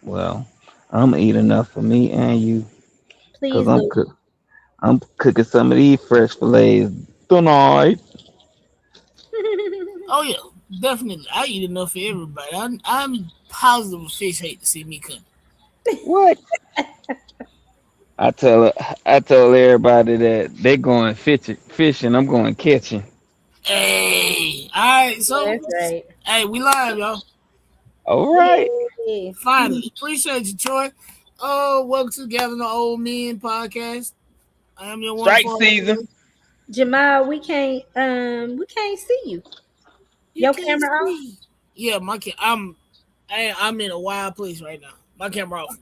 Well, I'm eating enough for me and you, cause Please do. I'm cooking some of these fresh fillets tonight. Oh yeah, definitely. I eat enough for everybody. I'm positive a fish hate to see me coming. What? I tell I told everybody that they going fishing. I'm going catching. Hey, all right. So, That's right. hey, we live, y'all. All right. Yay. Finally, appreciate you, Troy. Oh, welcome to Gathering the Old Men podcast. I am your Strike wonderful season. host. Jamal, we can't see you. You Your can't camera off? see. Yeah, I'm in a wild place right now. My camera off.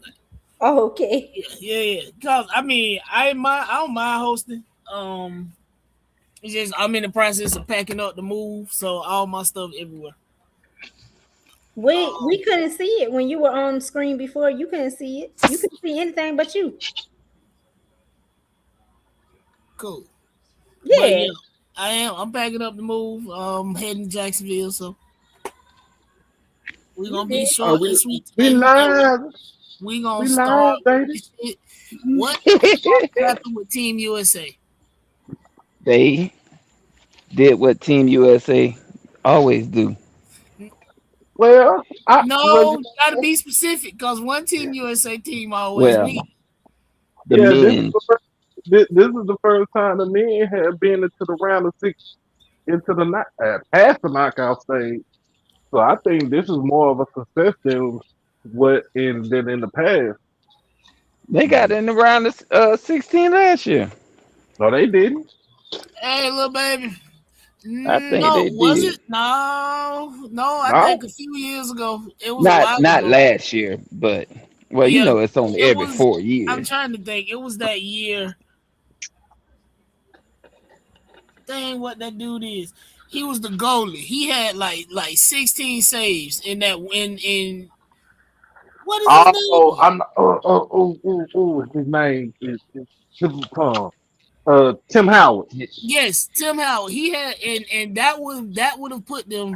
Oh, okay. Yeah. Cause I mean, I don't mind hosting. It's just I'm in the process of packing up the move, so all my stuff everywhere. We couldn't see it when you were on screen before. You couldn't see it. You couldn't see anything but you. Cool. But Yeah. yeah, I am. I'm packing up the move. Heading to Jacksonville, so we're You gonna be did. Oh, short and sweet we today. live. We gonna We start live, with baby. this shit. What happened with Team USA? They did what Team USA always do. Well, I well, No, gotta be specific, cause one Team USA team always Well, win. the yeah, men. this is the first time the men have been into the round of six, into the past the knockout stage. So I think this is more of a success than in the past. They got in the round of 16 last year. No, they didn't. Hey, little baby. I think No, they was did. it? No. I think No, a few years ago. It was a Not while not ago. last year, but well, Yeah, it's only it every was. four I'm years. trying to think. It was that year. Dang, what that dude is. He was the goalie. He had like 16 saves in that in what is his oh, name? I'm his name is Tim Howard. Yes, Tim Howard. He had and that would have put them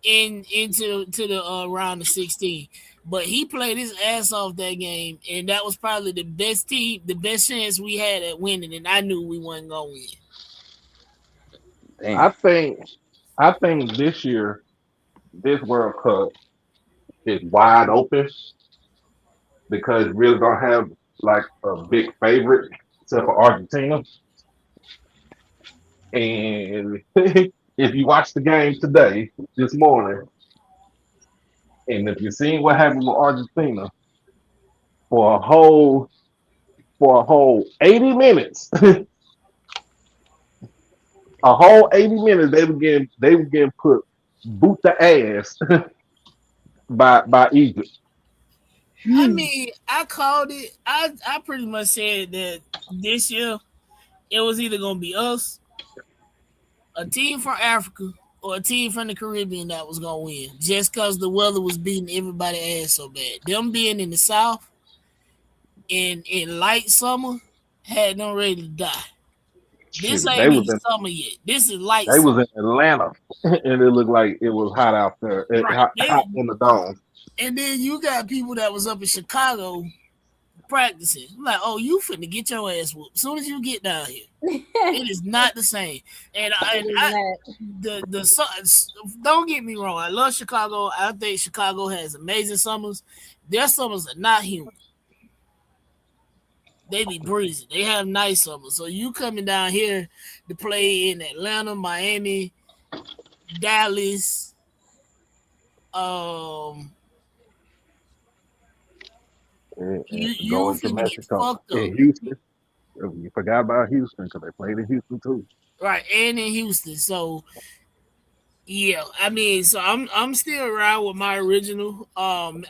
into to the round of 16. But he played his ass off that game, and that was probably the best team, the best chance we had at winning, and I knew we wasn't gonna win. Damn. I think I think this year this World Cup is wide open because really don't have like a big favorite except for Argentina. And if you watch the game today, this morning, and if you've seen what happened with Argentina for a whole 80 minutes, a whole 80 minutes they were getting put boot the ass by Egypt. I mean, I called it. I pretty much said that this year it was either gonna be us, a team from Africa, or a team from the Caribbean that was gonna win. Just cause the weather was beating everybody ass so bad. Them being in the South in light summer had them ready to die. This Shit, ain't even summer yet. This is light they was summer. in Atlanta, and it looked like it was hot out there, Right. hot in the dome. And then you got people that was up in Chicago practicing. I'm like, oh, you finna get your ass whooped as soon as you get down here. It is not the same. And It is not. don't get me wrong. I love Chicago. I think Chicago has amazing summers. Their summers are not humid. They be breezy. They have nice summers. So you coming down here to play in Atlanta, Miami, Dallas, um, you Going to finna get Mexico fucked up. in Houston. You forgot about Houston because they played in Houston too. Right, and in Houston. So yeah, I mean, so I'm still around with my original.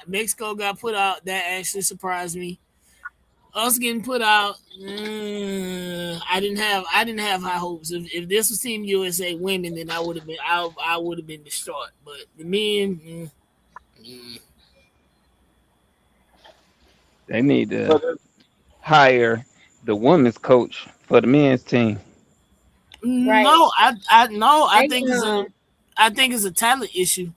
Mexico got put out. That actually surprised me. Us getting put out, I didn't have high hopes. If this was Team USA women, then I would have been distraught. But the men, They need to But hire the women's coach for the men's team. Right. no, I no, They um I think it's a talent issue.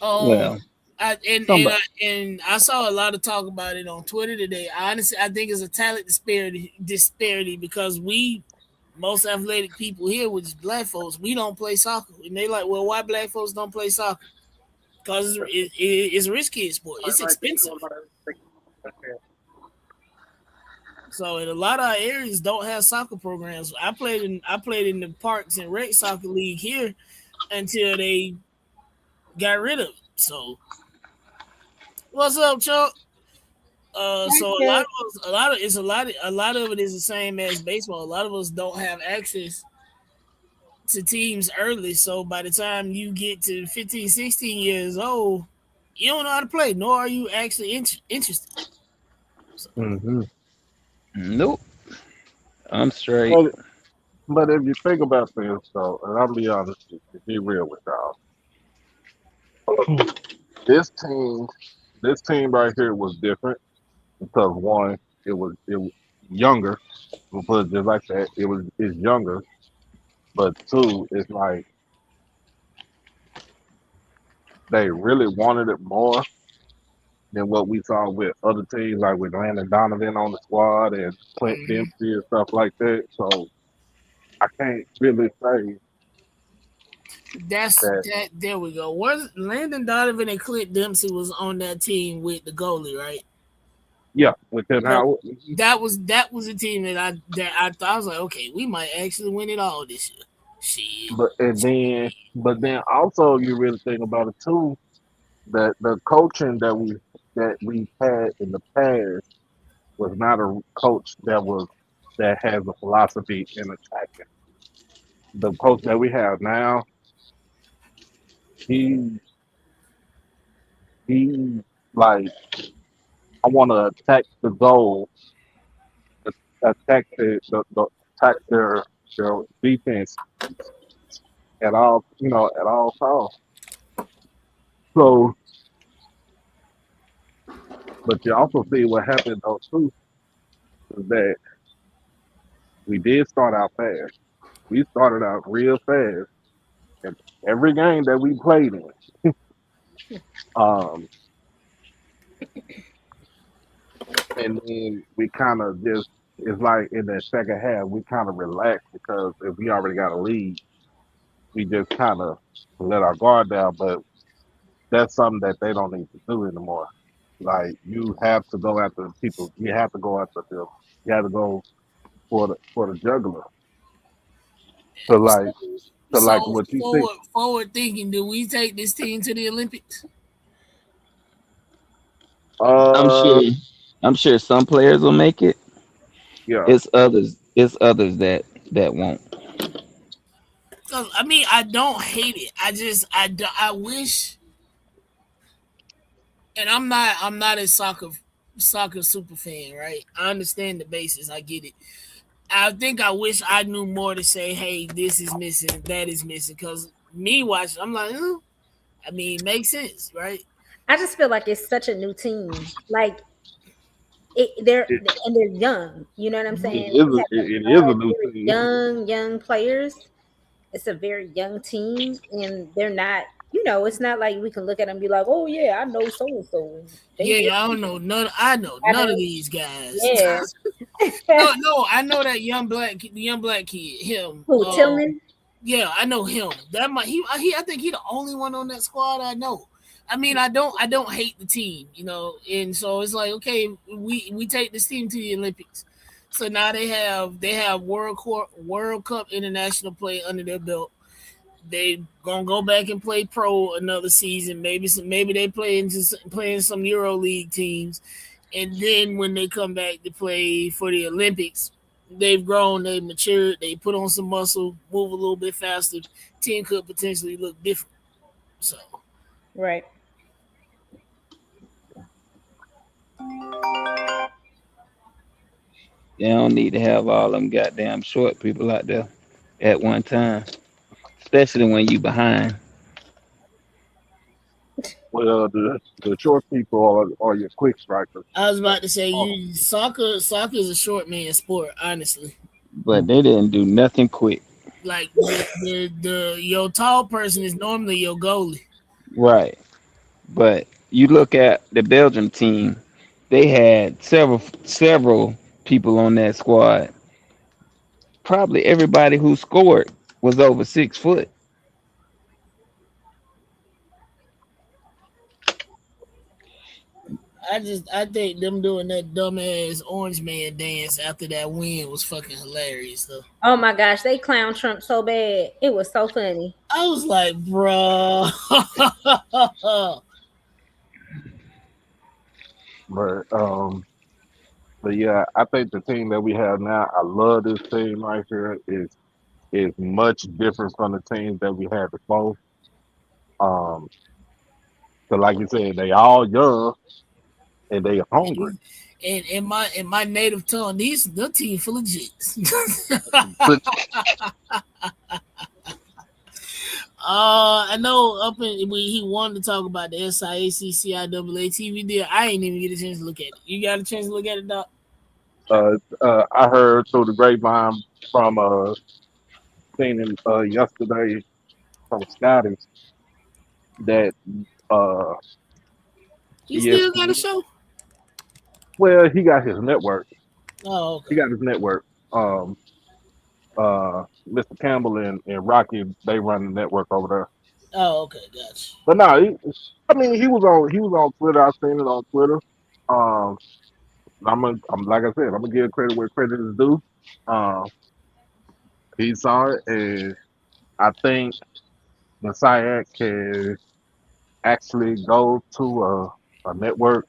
Um, Well, I somebody. and I saw a lot of talk about it on Twitter today. Honestly, I think it's a talent disparity because we most athletic people here, which is black folks, we don't play soccer, and they like, well, why black folks don't play soccer? Because it's a rich kid sport. It's expensive. So in a lot of our areas don't have soccer programs. I played in the Parks and Rec soccer league here until they got rid of it. So what's up, Chuck? So a lot Okay. of us, a lot of it's a lot of it is the same as baseball. A lot of us don't have access to teams early. So by the time you get to 15, 16 years old, you don't know how to play, nor are you actually interested. So, Mm-hmm. Nope. I'm straight. But if you think about this, though, and I'll be honest with you, be real with y'all. This team, this team right here was different because one, it was younger. We'll put it just like that. It's younger, but two, it's like they really wanted it more than what we saw with other teams, like with Landon Donovan on the squad and Clint mhm. Dempsey and stuff like that. So I can't really say That's that. that. There we go. Was Landon Donovan and Clint Dempsey was on that team with the goalie, right? Yeah, within So how. that was a team that I thought I was like, okay, we might actually win it all this year. Shit. But then also you really think about it too, that the coaching that we had in the past was not a coach that has a philosophy in attacking. The coach that we have now, he he like I want to attack the goal, attack the attack their defense at all costs. So, but you also see what happened though too is that we did start out fast. We started out real fast. And every game that we played in, um, and then we kind of just it's like in the second half we kind of relaxed because if we already got a lead, we just kind of let our guard down. But that's something that they don't need to do anymore. Like you have to go after the people. You have to go after them. You have to go for the juggler. So So, like so so like what you see. forward thinking, do we take this team to the Olympics? I'm Uh, sure. I'm sure some players will make it. yeah. It's others. It's others that won't. Cause I mean, I don't hate it. I wish, and I'm not a soccer super fan, right? I understand the basis. I get it. I think I wish I knew more to say, hey, this is missing, that is missing. Because me watching, I'm like, I mean, makes sense, right? I just feel like it's such a new team. Like they're It, and they're young. You know what I'm Mhm. it saying? is We a have it, a it is lot a of new very team. young players. It's a very young team, and they're not. It's not like we can look at them and be like, "Oh yeah, I know so and so." They Yeah, did. I don't know none. I know I none of know. these guys. Yeah. No, I know that the young black kid, him. Who Tillman? Yeah, I know him. That might I think he the only one on that squad I know. I mean, I don't hate the team, and so it's like, okay, we take this team to the Olympics. So now they have World Cup international play under their belt. They gonna go back and play pro another season. Maybe they playing some Euro League teams, and then when they come back to play for the Olympics, they've grown, they've matured, they put on some muscle, move a little bit faster. Team could potentially look different. So Right. They don't need to have all them goddamn short people out there at one time, especially when you behind. Well, the short people are your quick strikers. I was about to say, Oh, soccer is a short man sport, honestly. But they didn't do nothing quick. Like your tall person is normally your goalie. Right. But you look at the Belgium team, they had several people on that squad. Probably everybody who scored was over 6 foot. I think them doing that dumbass orange man dance after that win was fucking hilarious though. Oh my gosh, they clown Trump so bad. It was so funny. I was like, bro. But but yeah, I think the team that we have now, I love this team right here. Is much different from the teams that we had before. Um, so like you said, they all young and they hungry. And in my native tongue, these the team full of jits. But I know up in when he wanted to talk about the SIAC CIAA TV deal. I ain't even get a chance to look at it. You got a chance to look at it, Doc? I heard through the grapevine from seen him yesterday from Scotty that uh You still got a ESPN, show? well, he got his network. Oh, He okay. got his network. Mr. Campbell and Rocky, they run the network over there. Oh, okay, gotcha. But no, I mean, he was on Twitter. I seen it on Twitter. Um, I'm like I said, I'm gonna give credit where credit is due. Um, he saw it, and I think the SIAC can actually go to a network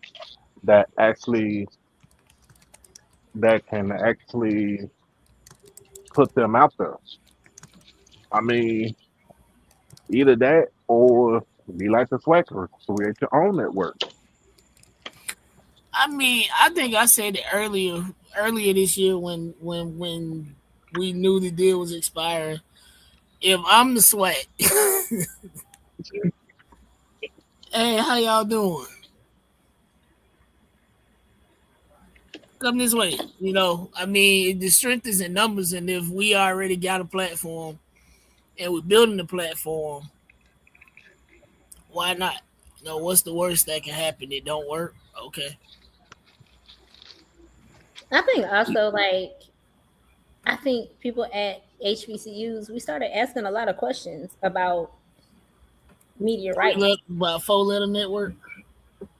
that actually that can actually put them out there. I mean, either that or be like the Swackers, create your own network. I mean, I think I said it earlier this year when we knew the deal was expiring. If I'm the SWAT, hey, how y'all doing? Come this way. I mean, the strength is in numbers, and if we already got a platform and we're building the platform, why not? What's the worst that can happen? It don't work. Okay. I think also I think people at HBCUs we started asking a lot of questions about media rights. About 4 letter network.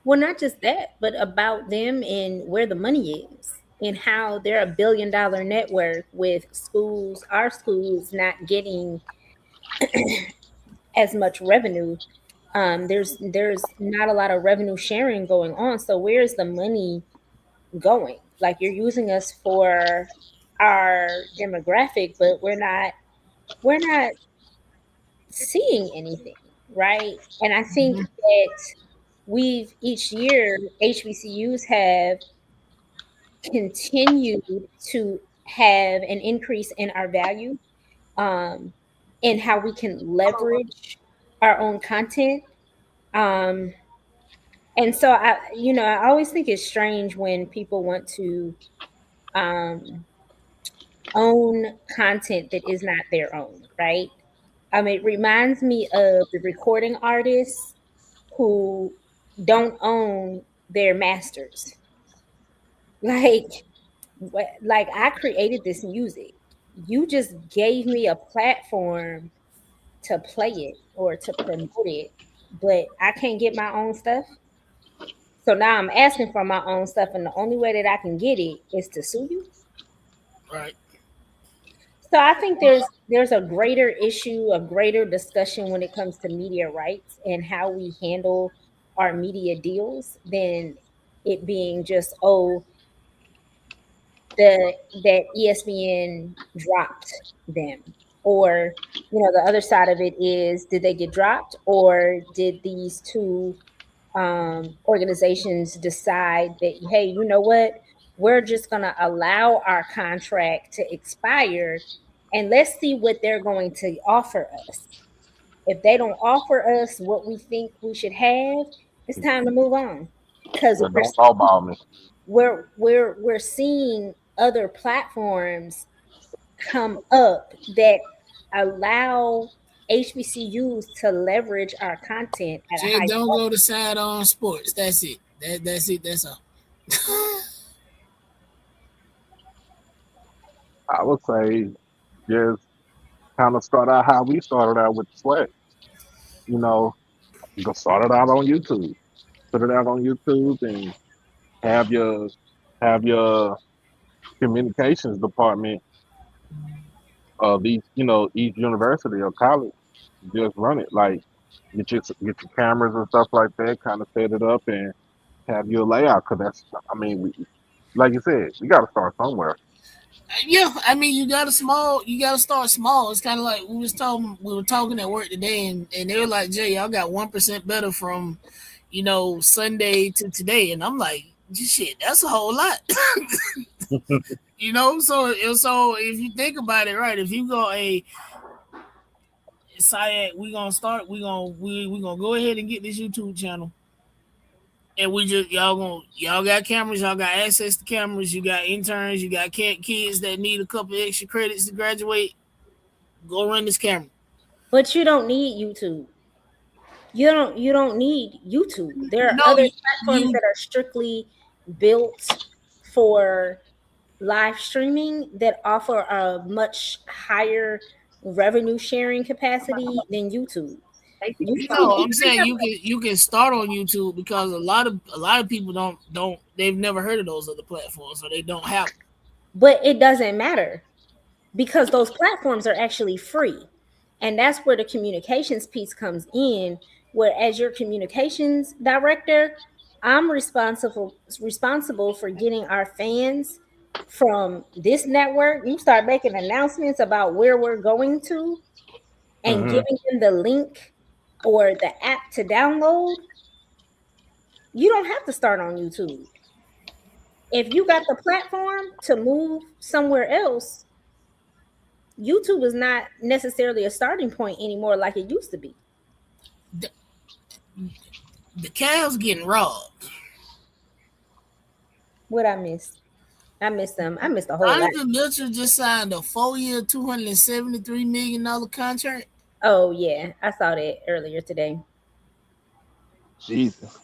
Well, not just that, but about them and where the money is and how they're $1 billion network with schools, our schools not getting as much revenue. There's not a lot of revenue sharing going on. So where's the money going? Like you're using us for our demographic, but we're not seeing anything, right? And I think that we've each year HBCUs have continued to have an increase in our value, um, and how we can leverage our own content. Um, and so I always think it's strange when people want to um, own content that is not their own, right? It reminds me of the recording artists who don't own their masters. Like, like I created this music. You just gave me a platform to play it or to promote it, but I can't get my own stuff. So now I'm asking for my own stuff, and the only way that I can get it is to sue you. Right. So I think there's a greater issue, a greater discussion when it comes to media rights and how we handle our media deals than it being just that ESPN dropped them. Or, the other side of it is did they get dropped or did these two organizations decide that, hey, you know what? We're just going to allow our contract to expire and let's see what they're going to offer us. If they don't offer us what we think we should have, it's time to move on. Because But don't talk about me. we're seeing other platforms come up that allow HBCUs to leverage our content at a Just high don't level. go to side on sports. That's it. That's it. That's all. I would say just kind of start out how we started out with the sweat. You know, go start it out on YouTube. Put it out on YouTube and have your have your communications department of each university or college just run it. Like get your cameras and stuff like that, kind of set it up and have your layout. Cause like you said, we got to start somewhere. Yeah, I mean, you gotta start small. It's kind of like we were talking at work today, and they were like, "Jay, y'all got 1% better from, Sunday to today," and I'm like, "Shit, that's a whole lot." So if you think about it, right? If you go a SIAC, we gonna go ahead and get this YouTube channel, and we just y'all got cameras, y'all got access to cameras, you got interns, you got kids that need a couple extra credits to graduate. Go run this camera. But you don't need YouTube. You don't need YouTube. There are No, other platforms you that are strictly built for live streaming that offer a much higher revenue sharing capacity than YouTube. YouTube, no. you I'm might saying have you can start on YouTube because a lot of people don't they've never heard of those other platforms, so they don't have them. but it doesn't matter because those platforms are actually free. And that's where the communications piece comes in, where as your communications director, I'm responsible for getting our fans from this network. You start making announcements about where we're going to and Hmm. giving them the link or the app to download. You don't have to start on YouTube. If you got the platform to move somewhere else, YouTube is not necessarily a starting point anymore like it used to be. The, the Cavs getting robbed. What I missed? I missed them. I missed a whole lot. Donovan Mitchell just signed a 4-year, $273 million contract. Oh yeah, I saw that earlier today. Jesus.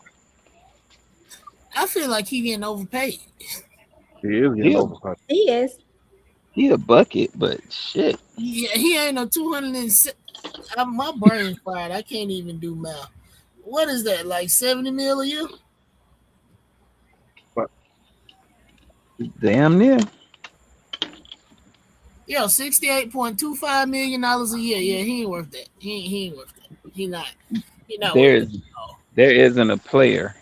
I feel like he getting overpaid. He is He getting a, overpaid. He is. he a bucket, but shit. Yeah, he ain't no 200. My brain fried. I can't even do math. What is that? Like 70 mil a year? But Damn near. Yeah, $68.25 million a year. Yeah, he ain't worth that. He ain't worth that. He not. He not worth that There's at all. there isn't a player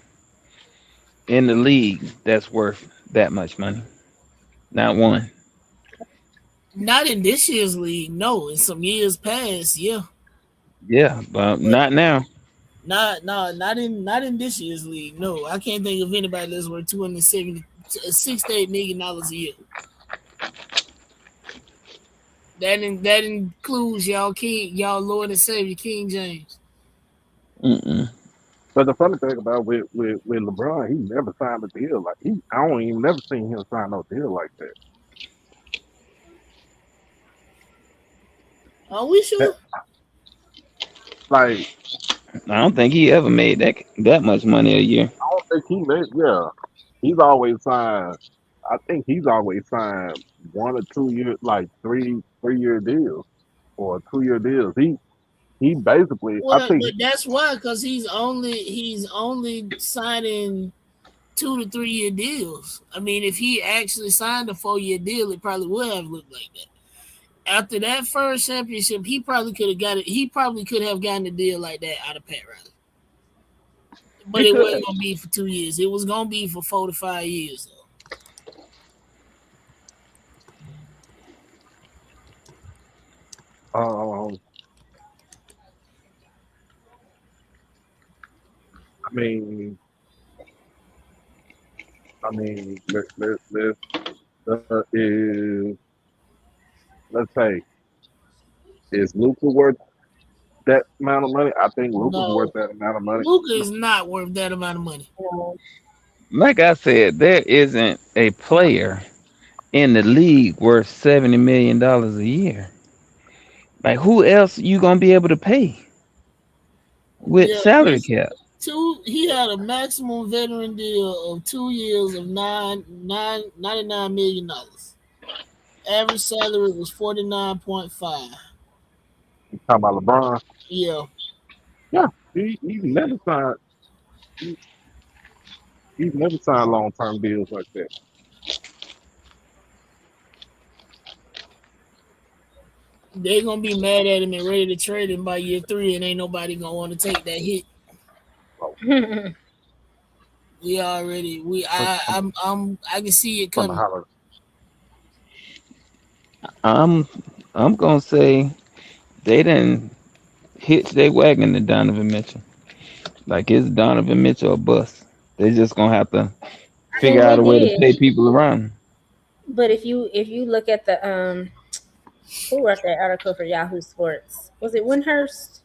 in the league that's worth that much money. Not one. Not in this year's league. No, in some years past, yeah. Yeah, but But not now. not in this year's league. No, I can't think of anybody that's worth 268 million dollars a year. That includes y'all Lord and Savior King James. Mm-mm. but the funny thing about with LeBron, he never signed a deal like he. I don't even never seen him sign no deal like that. Are we That sure? like I don't think he ever made that much money a year. I don't think he made. Yeah, he's always signed. I think he's always signed 1 or 2 year, like 3 year deals or 2 year deals. He basically, I Well, think but that's why, because he's only signing 2 to 3 year deals. I mean, if he actually signed a 4 year deal, it probably would have looked like that. After that first championship, he probably could have got it. He probably could have gotten a deal like that out of Pat Riley, but he it could. wasn't gonna be for 2 years. It was gonna be for 4 to 5 years. Though. Um, I mean, is let's say is Luca worth that amount of money? I think Luca's worth No, that amount of money. Luca is not worth that amount of money. Like I said, there isn't a player in the league worth $70 million a year. Like who else you gonna be able to pay with Yeah, salary he's cap? two. He had a maximum veteran deal of 2 years of 99 million dollars. Average salary was 49.5. You talking about LeBron? Yeah, Yeah, he never signed. He, he never signed long term deals like that. they gonna be mad at him and ready to trade him by year 3, and ain't nobody gonna want to take that hit. So, We already we from, from, I can see it from the coming. holler. I'm I'm gonna say they didn't hitch their wagon to Donovan Mitchell. Like it's Donovan Mitchell or bust. They just gonna have to I figure mean, out they a way to did, pay people around. but if you look at the who wrote that article for Yahoo Sports? Was it Windhurst?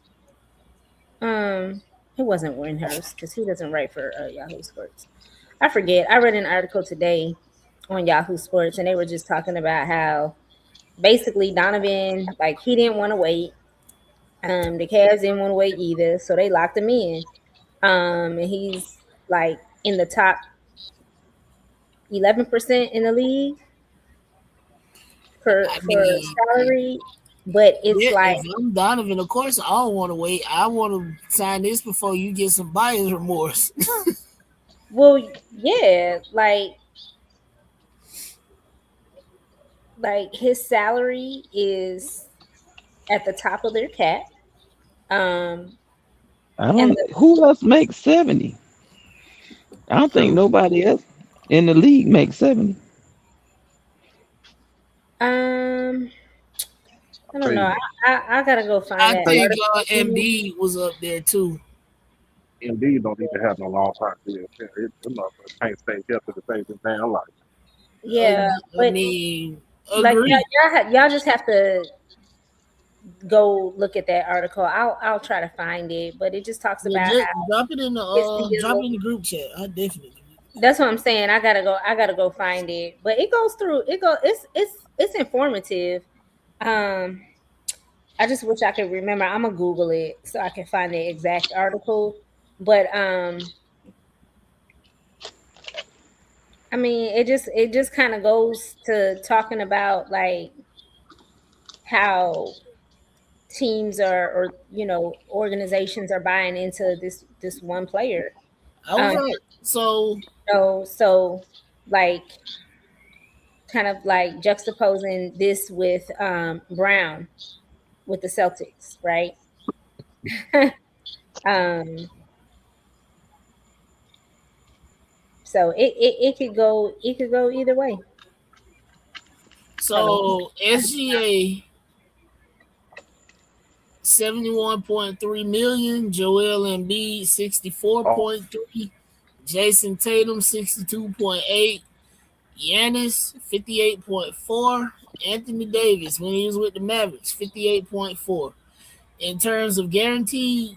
It wasn't Windhurst because he doesn't write for Yahoo Sports. I forget. I read an article today on Yahoo Sports, and they were just talking about how basically Donovan, like he didn't want to wait. The Cavs didn't want to wait either, so they locked him in. And he's like in the top 11% in the league I for mean, salary, but it's yeah, like, if I'm Donovan, of course I don't want to wait. I want to sign this before you get some buyer's remorse. well, yeah, like his salary is at the top of their cap. Um, I and don't. the, Who else makes 70? I don't think True. nobody else in the league makes 70. um, I don't know. Say I gotta go find I that say think article again. Embiid was up there too. Indeed don't even have no long time deal. Them motherfuckers can't stay healthy to save his damn life. I, Yeah, I but mean, like agree. y'all just have to go look at that article. I'll try to find it, but it just talks Yeah, about just how drop it in the his drop it deal. in the group chat. I definitely. That's what I'm saying. I gotta go find it. But it goes through it's informative. Um I just wish I could remember. I'm gonna Google it so I can find the exact article. But I mean it just kind of goes to talking about like how teams are or organizations are buying into this one player. I was Um right. So so like kind of like juxtaposing this with Brown with the Celtics, right? um so it could go either way. Hold on. SGA 71.3 million, Joel Embiid Oh, 64.3, Jason Tatum 62.8, Giannis 58.4, Anthony Davis when he was with the Mavericks 58.4. In terms of guaranteed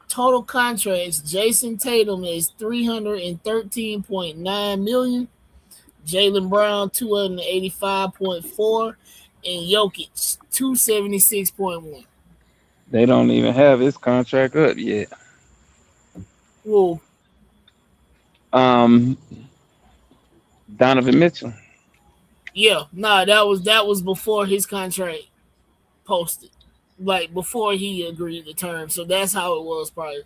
total contracts, Jason Tatum is 313.9 million, Jalen Brown 285.4, and Jokic 276.1. They don't even have his contract up yet. Well, Um, Donovan Mitchell. yeah, nah, that was before his contract posted, like before he agreed to terms. So that's how it was probably.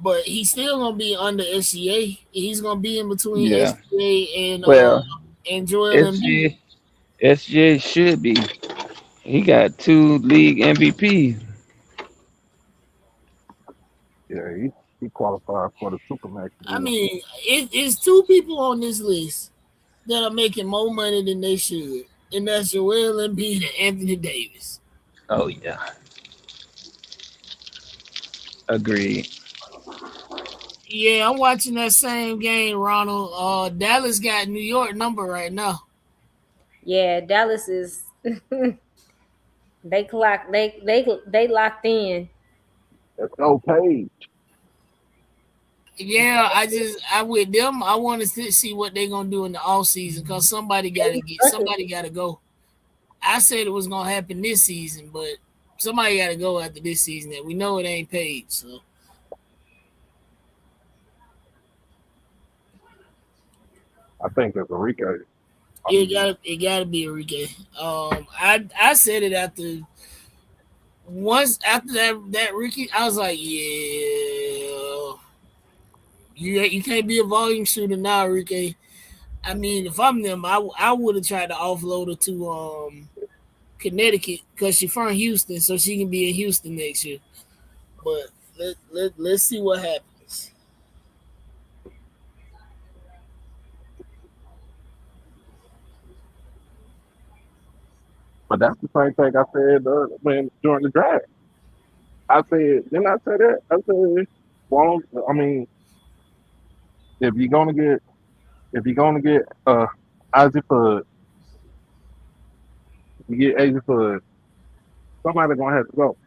But he's still gonna be under SGA. He's gonna be in between Yeah. SGA Well, and Joel Embiid. SGA should be. He got two league MVPs. yeah, he qualified for the Supermax I deal. mean, it's two people on this list that are making more money than they should, and that's Joel Embiid and Anthony Davis. Oh yeah, agreed. Yeah, I'm watching that same game, Ronald. Dallas got New York number right now. Yeah, Dallas is they locked in. That's okay. Yeah, I with them. I want to see what they're gonna do in the off season because somebody got to They get working. somebody got to go. I said it was gonna happen this season, but somebody got to go after this season. That we know it ain't paid. So I think it's Enrique. it gotta be Enrique. I said it after once after that Ricky. I was like, yeah, you can't be a volume shooter now, Enrique. I mean, if I'm them, I would have tried to offload her to Connecticut because she's from Houston, so she can be in Houston next year. But let's see what happens. But that's the same thing I said when during the draft. I said, didn't I say that? I said, well, I mean, if you're gonna get if you're gonna get Isaac Fudd, you get Isaac Fudd, somebody gonna have to go.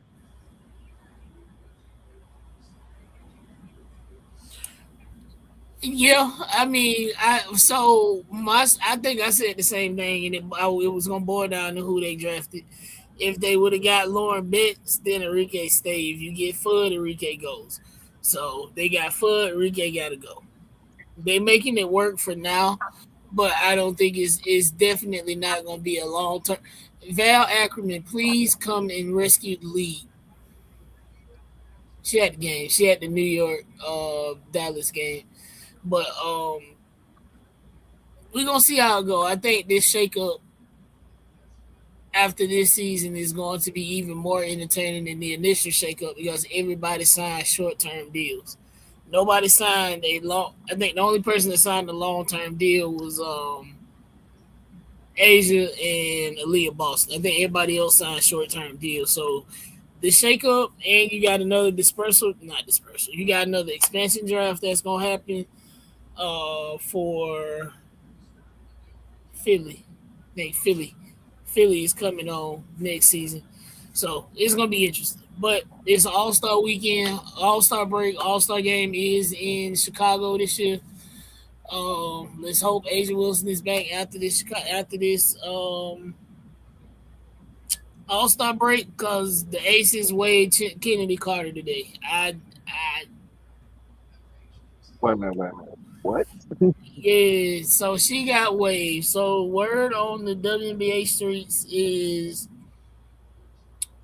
Yeah, I mean, I think I said the same thing, and it was gonna boil down to who they drafted. If they would have got Lauren Betts, then Enrique stayed. If you get Fudd, Enrique goes. So they got Fudd, Enrique got to go. They making it work for now, but I don't think it's definitely not going to be a long term. Val Ackerman, please come and rescue the league. She had the game. She had the New York Dallas game, but we're gonna see how it go. I think this shakeup after this season is going to be even more entertaining than the initial shakeup because everybody signed short term deals. Nobody signed a long. I think the only person that signed a long term deal was Asia and Aaliyah Boston. I think everybody else signed short term deals. So the shakeup and you got another dispersal, not dispersal. You got another expansion draft that's gonna happen for Philly. I think Philly is coming on next season. So it's gonna be interesting. But it's an All Star weekend, All Star break, All Star game is in Chicago this year. Let's hope Asia Wilson is back after this All Star break because the Aces weighed Kennedy Carter today. Wait a minute. What? Yeah, so she got waived. So word on the WNBA streets is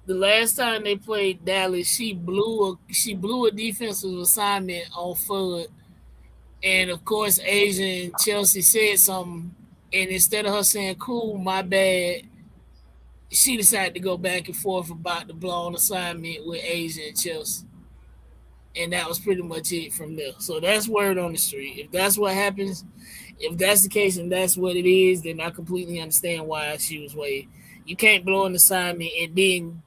the last time they played Dallas, she blew a defensive assignment on Fudd, and of course Asia and Chelsea said something, and instead of her saying "cool, my bad," she decided to go back and forth about the blown assignment with Asia and Chelsea, and that was pretty much it from there. So that's word on the street. If that's what happens, if that's the case and that's what it is, then I completely understand why she was waived. You can't blow an assignment and then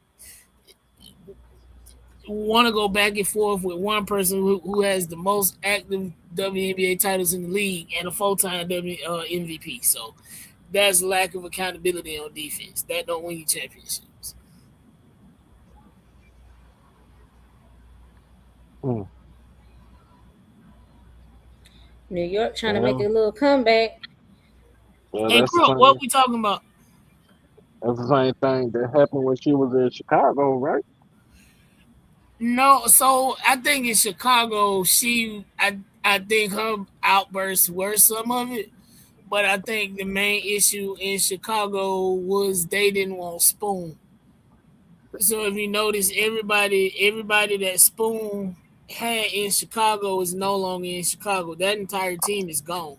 want to go back and forth with one person who has the most active WNBA titles in the league and a full-time MVP. So that's lack of accountability on defense. That don't win you championships. Hmm. New York trying to make Yeah, a little comeback. yeah, Hey, Crook, what we talking about? that's the same thing that happened when she was in Chicago, right? No, so I think in Chicago, I think her outbursts were some of it, but I think the main issue in Chicago was they didn't want Spoon. So if you notice, everybody that Spoon had in Chicago is no longer in Chicago. That entire team is gone.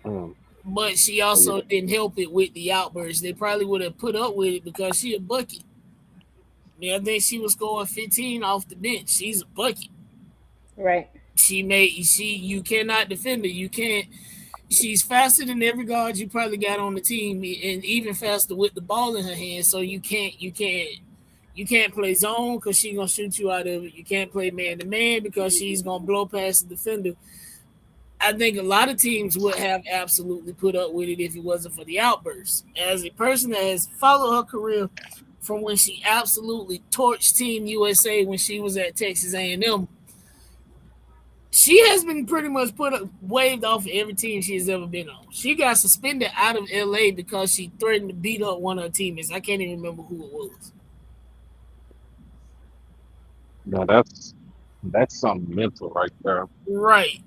Mm. But she Yeah. also didn't help it with the outbursts. They probably would have put up with it because she a bucket. Yeah, I think she was scoring 15 off the bench. She's a bucket. Right. You cannot defend her. You can't. She's faster than every guard you probably got on the team, and even faster with the ball in her hand. So you can't play zone because she's gonna shoot you out of it. You can't play man to man because she's gonna blow past the defender. I think a lot of teams would have absolutely put up with it if it wasn't for the outbursts. As a person that has followed her career from when she absolutely torched Team USA when she was at Texas A&M, She has been pretty much waived off of every team she's ever been on. She got suspended out of LA because she threatened to beat up one of her teammates. I can't even remember who it was. Now that's something mental right there. Right.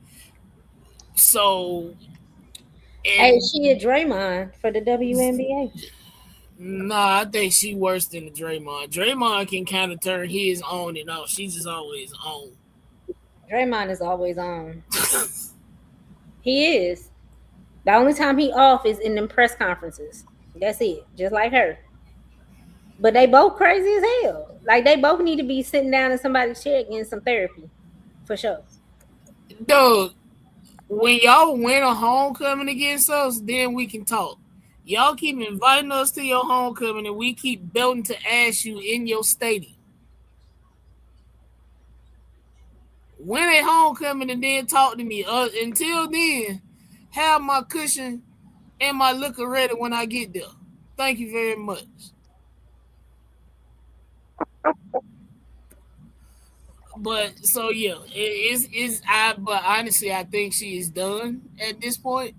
So, Hey, and she a Draymond for the WNBA. nah, I think she worse than the Draymond. Draymond can kind of turn his on and off. She's just always on. Draymond is always on. He is. The only time he off is in them press conferences. That's it. Just like her. But they both crazy as hell. Like they both need to be sitting down in somebody's chair getting some therapy. For sure. Dude, when y'all win a homecoming against us, then we can talk. Y'all keep inviting us to your homecoming and we keep belting to ask you in your stadium. Win a homecoming and then talk to me. Until then, have my cushion and my liquor ready when I get there. Thank you very much. But so yeah, but honestly I think she is done at this point.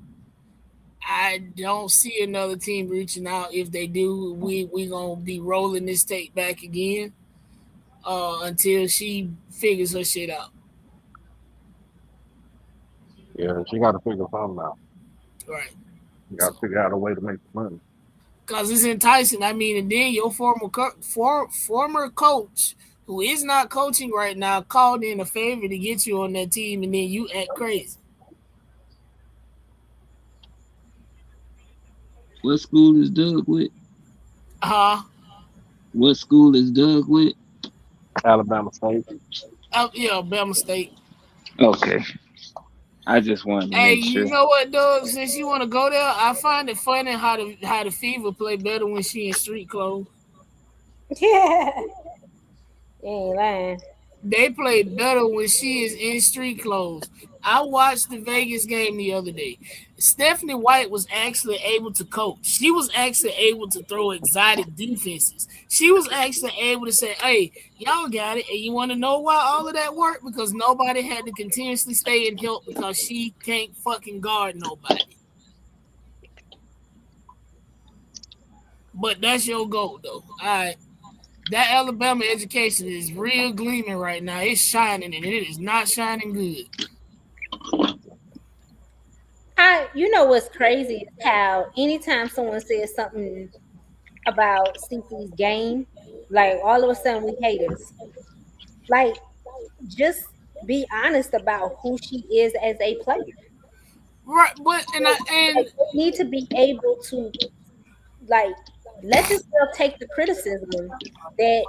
I don't see another team reaching out. If they do, we gonna be rolling this tape back again until she figures her shit out. Yeah, she got to figure something out. Right. You got to figure out a way to make money. Because it's enticing. I mean, and then your former coach, who is not coaching right now, called in a favor to get you on that team, and then you act crazy. What school is Doug with? What school is Doug with? Alabama State. Yeah, Alabama State. Okay. I just wanted to Hey, make sure. you know what, Doug? Since you want to go there, I find it funny how the Fever play better when she in street clothes. Yeah. You ain't lying. They play better when she is in street clothes. I watched the Vegas game the other day. Stephanie White was actually able to coach. She was actually able to throw exotic defenses. She was actually able to say, hey, y'all got it. And you want to know why all of that worked? Because nobody had to continuously stay in help because she can't fucking guard nobody. But that's your goal, though. All right. That Alabama education is real gleaming right now. It's shining, and it is not shining good. You know what's crazy is how anytime someone says something about CC's game, like all of a sudden we haters. Like, just be honest about who she is as a player. Right, but and Like, they need to be able to like let this girl take the criticism that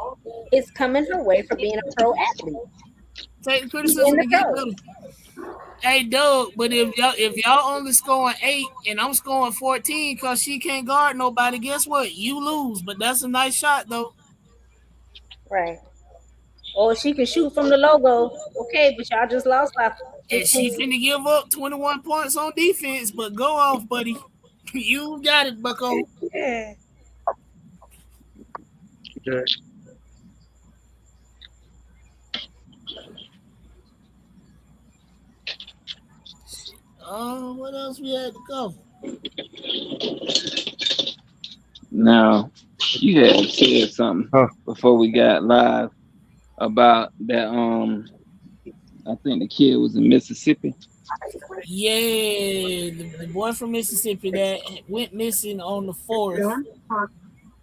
is coming her way for being a pro athlete. take the criticism to get better. Hey, Doug, but if y'all only scoring 8 and I'm scoring 14 because she can't guard nobody, guess what? You lose. But that's a nice shot, though. Right. Or she can shoot from the logo. Okay, but y'all just lost by 15. And she finna give up 21 points on defense, but go off, buddy. You got it, bucko. Yeah. Okay. What else we had to cover? Now, you had said something before we got live about that. I think the kid was in Mississippi. Yeah, the boy from Mississippi that went missing on the 4th.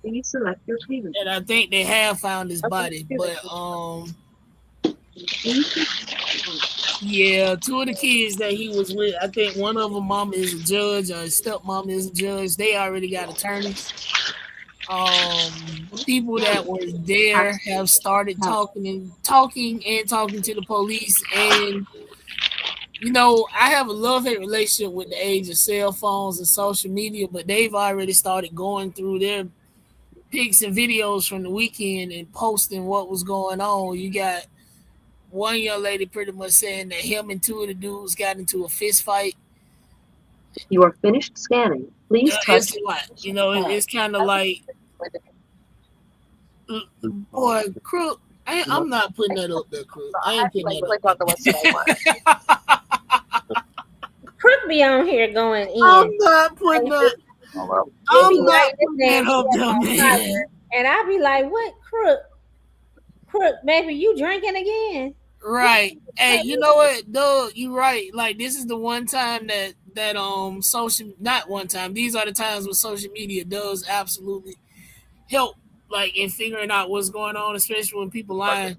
Please select your payment. And I think they have found his body, but yeah, 2 of the kids that he was with, I think one of them mama is a judge, or his stepmom is a judge. They already got attorneys. People that were there have started talking to the police, and you know, I have a love-hate relationship with the age of cell phones and social media, but they've already started going through their pics and videos from the weekend and posting what was going on. You got one young lady pretty much saying that him and 2 of the dudes got into a fist fight. You are finished scanning. Please touch. It's a lot. You know, it's kind of like, boy, Crook, I'm not putting that up there, Crook. I ain't putting that Click on the website I want. Crook be on here going I'm in. not putting that. Oh, well. He be I'm not writing this putting damn that up shit there, on man. fire. And I be like, what, Crook? Crook, maybe you drinking again? Right. Hey, you know what, Doug? You right. Like this is the one time that social, not one time. These are the times when social media does absolutely help, like in figuring out what's going on, especially when people lying.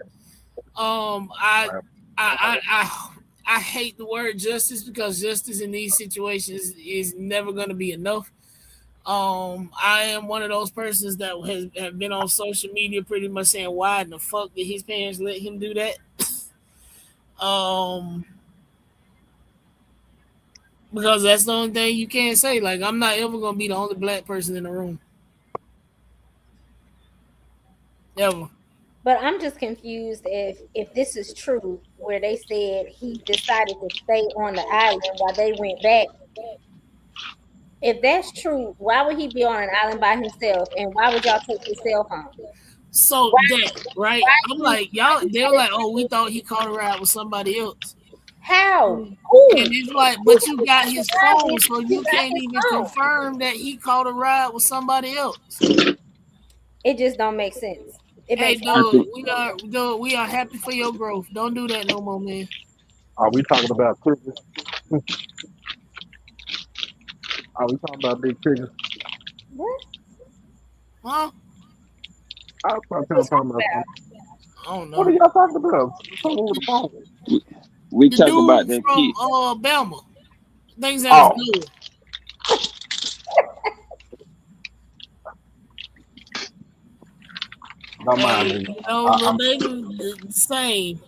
I I I I hate the word justice because justice in these situations is never going to be enough. I am one of those persons that have been on social media pretty much saying why in the fuck did his parents let him do that? Um, because that's the only thing you can't say. Like I'm not ever gonna be the only black person in the room. Ever. But I'm just confused if this is true, where they said he decided to stay on the island while they went back. If that's true, why would he be on an island by himself? And why would y'all take his cell phone? So that right, I'm like y'all. They were like, oh, we thought he caught a ride with somebody else. How? And Who? it's like, but you got his phone, so you can't even confirm that he caught a ride with somebody else. It just don't make sense. It Hey, makes we are happy for your growth. Don't do that no more, man. Are we talking about cricket? Are we talking about big cricket? what? Huh? I thought y'all talking about something. I don't What are know. y'all talking about? Someone with the phone. We The talk about dude that from kid. Bama. Things that is Oh, good. don't mind Hey, me. you know, little I'm baby, same.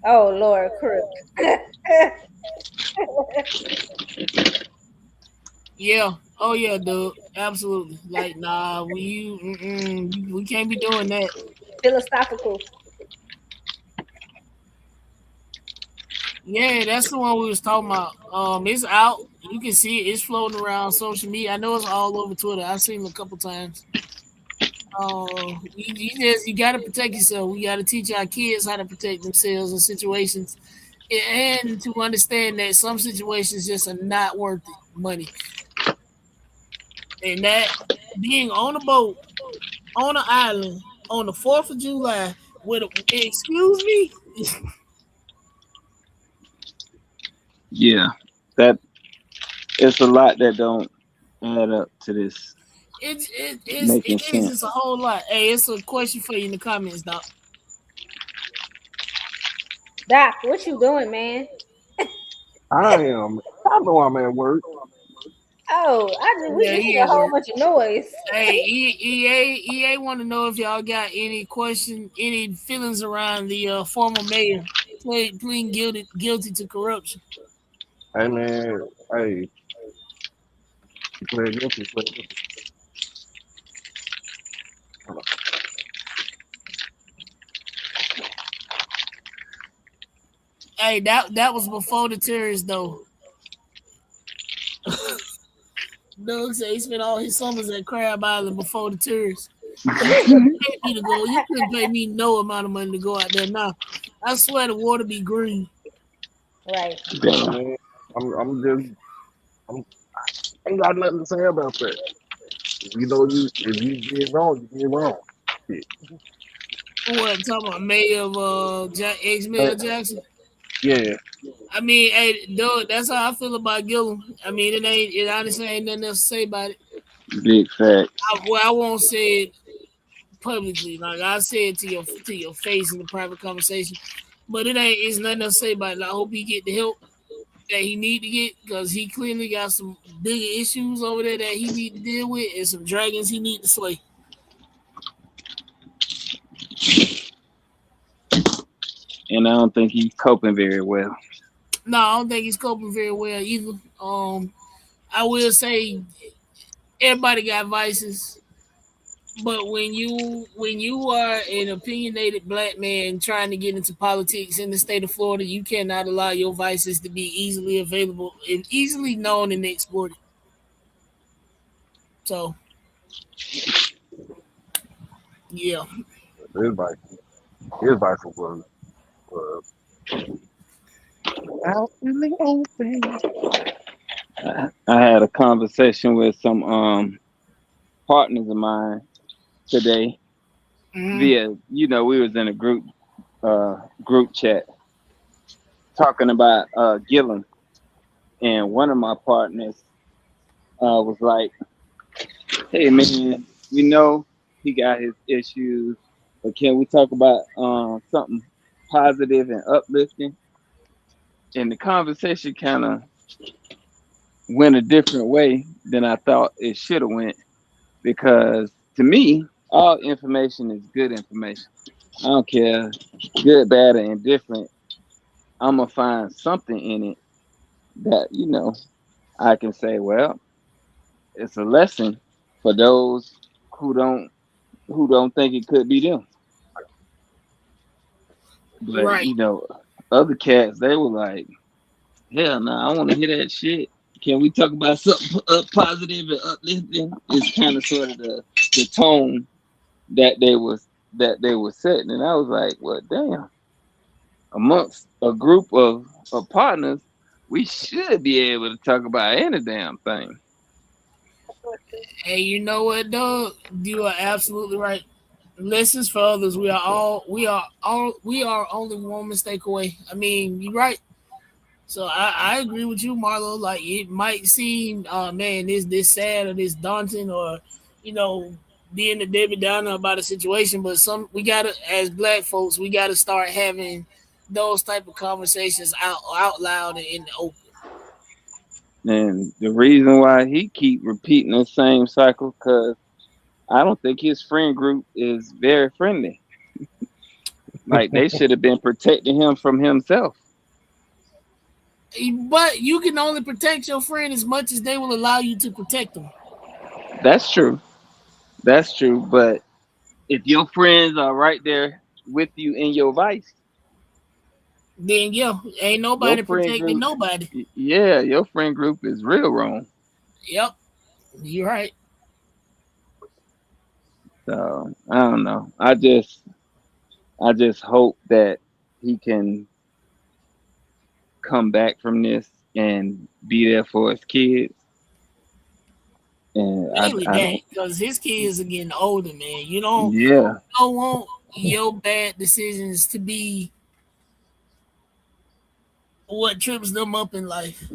Oh Lord, Crook. Yeah. Oh yeah, dude. Absolutely. Like, nah, we can't be doing that. Philosophical. Yeah, that's the one we was talking about. It's out. You can see it. It's floating around social media. I know it's all over Twitter. I've seen it a couple times. You got to protect yourself. We got to teach our kids how to protect themselves in situations, and to understand that some situations just are not worth it, money. And that being on a boat, on an island, on the 4th of July, with excuse me, Yeah, that it's a lot that don't add up to this it making is just a sense. whole lot. Hey, it's a question for you in the comments, Doc. Doc, what you doing, man? I am. I know I'm at work. Oh, we Yeah, just he hear a at whole work. bunch of noise. Hey, EA want to know if y'all got any question, any feelings around the former mayor pleading guilty to corruption. Hey man, hey, play guilty, play guilty. Hey, that was before the terrorists though. Doug said he spent all his summers at Crab Island before the tourists. You couldn't pay me to go. You couldn't pay me no amount of money to go out there. Now, I swear the water be green. Right. Hey man, I'm just, I'm, I ain't got nothing to say about that. If you get wrong, you get wrong. Shit. What talking about Mayor of ex Hey, Mayor Jackson? yeah, I mean, hey, dude, that's how I feel about Gillum. I mean, it honestly ain't nothing else to say about it. Big facts. I won't say it publicly. Like I say it to your face in the private conversation. But it's nothing else to say about it. I hope he get the help that he need to get because he clearly got some bigger issues over there that he need to deal with and some dragons he need to slay. And I don't think he's coping very well. No, I don't think he's coping very well either. I will say everybody got vices, but when you are an opinionated black man trying to get into politics in the state of Florida, you cannot allow your vices to be easily available and easily known and exported. So Yeah. His advice was out in the open. I had a conversation with some partners of mine today via, we was in a group chat talking about Gillum, and one of my partners was like, "Hey man, we know he got his issues, but can we talk about something positive and uplifting?" And the conversation kind of went a different way than I thought it should have went, because to me, all information is good information. I don't care, good, bad, or indifferent. I'm gonna find something in it that I can say, well, it's a lesson for those who don't think it could be them. But Right. other cats, they were like, hell no, I want to hear that shit. Can we talk about something positive and uplifting? It's kind of sort of the tone that they were setting, and I was like, well, damn. Amongst a group of partners, we should be able to talk about any damn thing. Hey, you know what, Doug? You are absolutely right. Lessons for others. We are only one mistake away. I mean, you're right. So I agree with you, Marlo. Like, it might seem, man, this sad or this daunting, or you know, being a Debbie Downer about a situation, but we gotta, as black folks, we gotta start having those type of conversations out loud and in the open. And the reason why he keep repeating the same cycle, because I don't think his friend group is very friendly. Like, they should have been protecting him from himself. But you can only protect your friend as much as they will allow you to protect them. That's true. That's true. But if your friends are right there with you in your vice, Then yeah, ain't your nobody friend protecting group, nobody. yeah, your friend group is real wrong. Yep, you're right. So I don't know. I just hope that he can come back from this and be there for his kids. And Mainly I that, don't. because his kids are getting older, man. Yeah. Don't want your bad decisions to be what trips them up in life.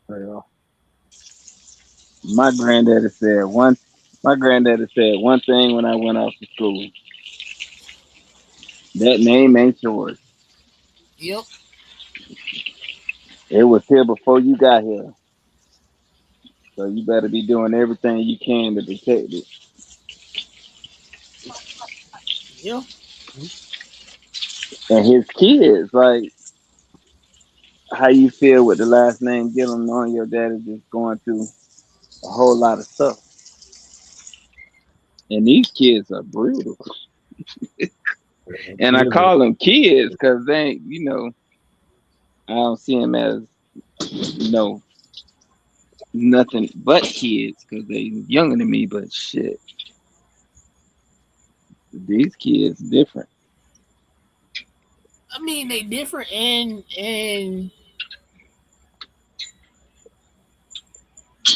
Yeah. My granddaddy said one. My granddaddy said one thing when I went off to school. That name ain't yours. Yep. It was here before you got here. So you better be doing everything you can to protect it. Yep. And his kids, like, how you feel with the last name Gillum, knowing your daddy just going through a whole lot of stuff. And these kids are brutal. And I call them kids because they ain't, I don't see them as, you know, nothing but kids because they younger than me. But shit, these kids different. I mean, they different, and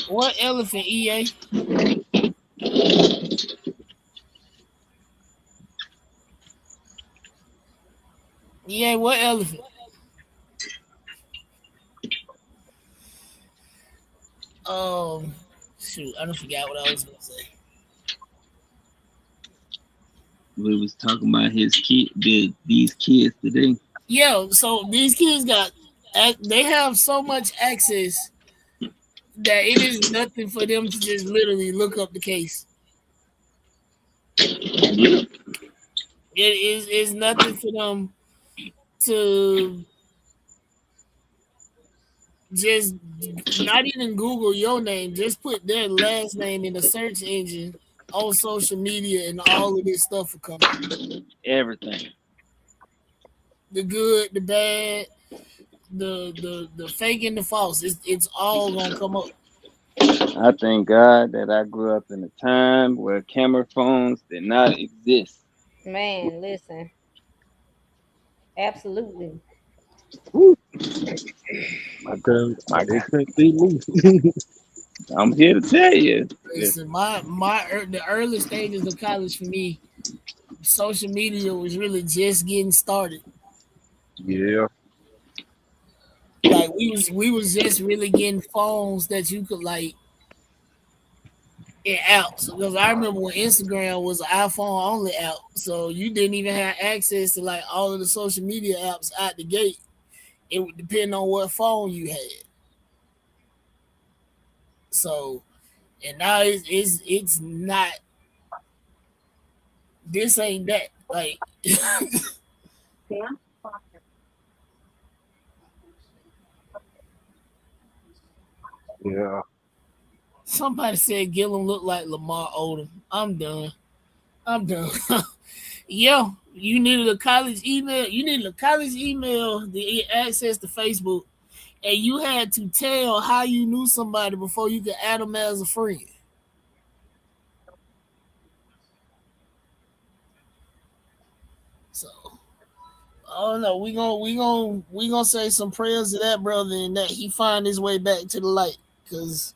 what elephant, EA? EA, what elephant? Um, Shoot, I don't forgot what I was gonna say. We was talking about these kids today. Yeah, so these kids they have so much access that it is nothing for them to just literally look up the case. It's nothing for them to just not even Google your name, just put their last name in the search engine on social media, and all of this stuff will come up. Everything. the good, the bad, the fake and the false. It's all gonna come up. I thank God that I grew up in a time where camera phones did not exist. Man, listen. Absolutely. Woo. I couldn't. My It God, couldn't be me. I'm here to tell you. Listen, the early stages of college for me, social media was really just getting started. Yeah. Like we was just really getting phones that you could like in apps. Because I remember when Instagram was an iPhone only app, so you didn't even have access to like all of the social media apps out the gate. It would depend on what phone you had. So and now it's not this ain't that like Yeah. somebody said Gillum looked like Lamar Odom. I'm done. I'm done. Yeah, you needed a college email. You needed a college email to get access to Facebook, and you had to tell how you knew somebody before you could add them as a friend. So I don't know. We gonna say some prayers to that brother and that he find his way back to the light because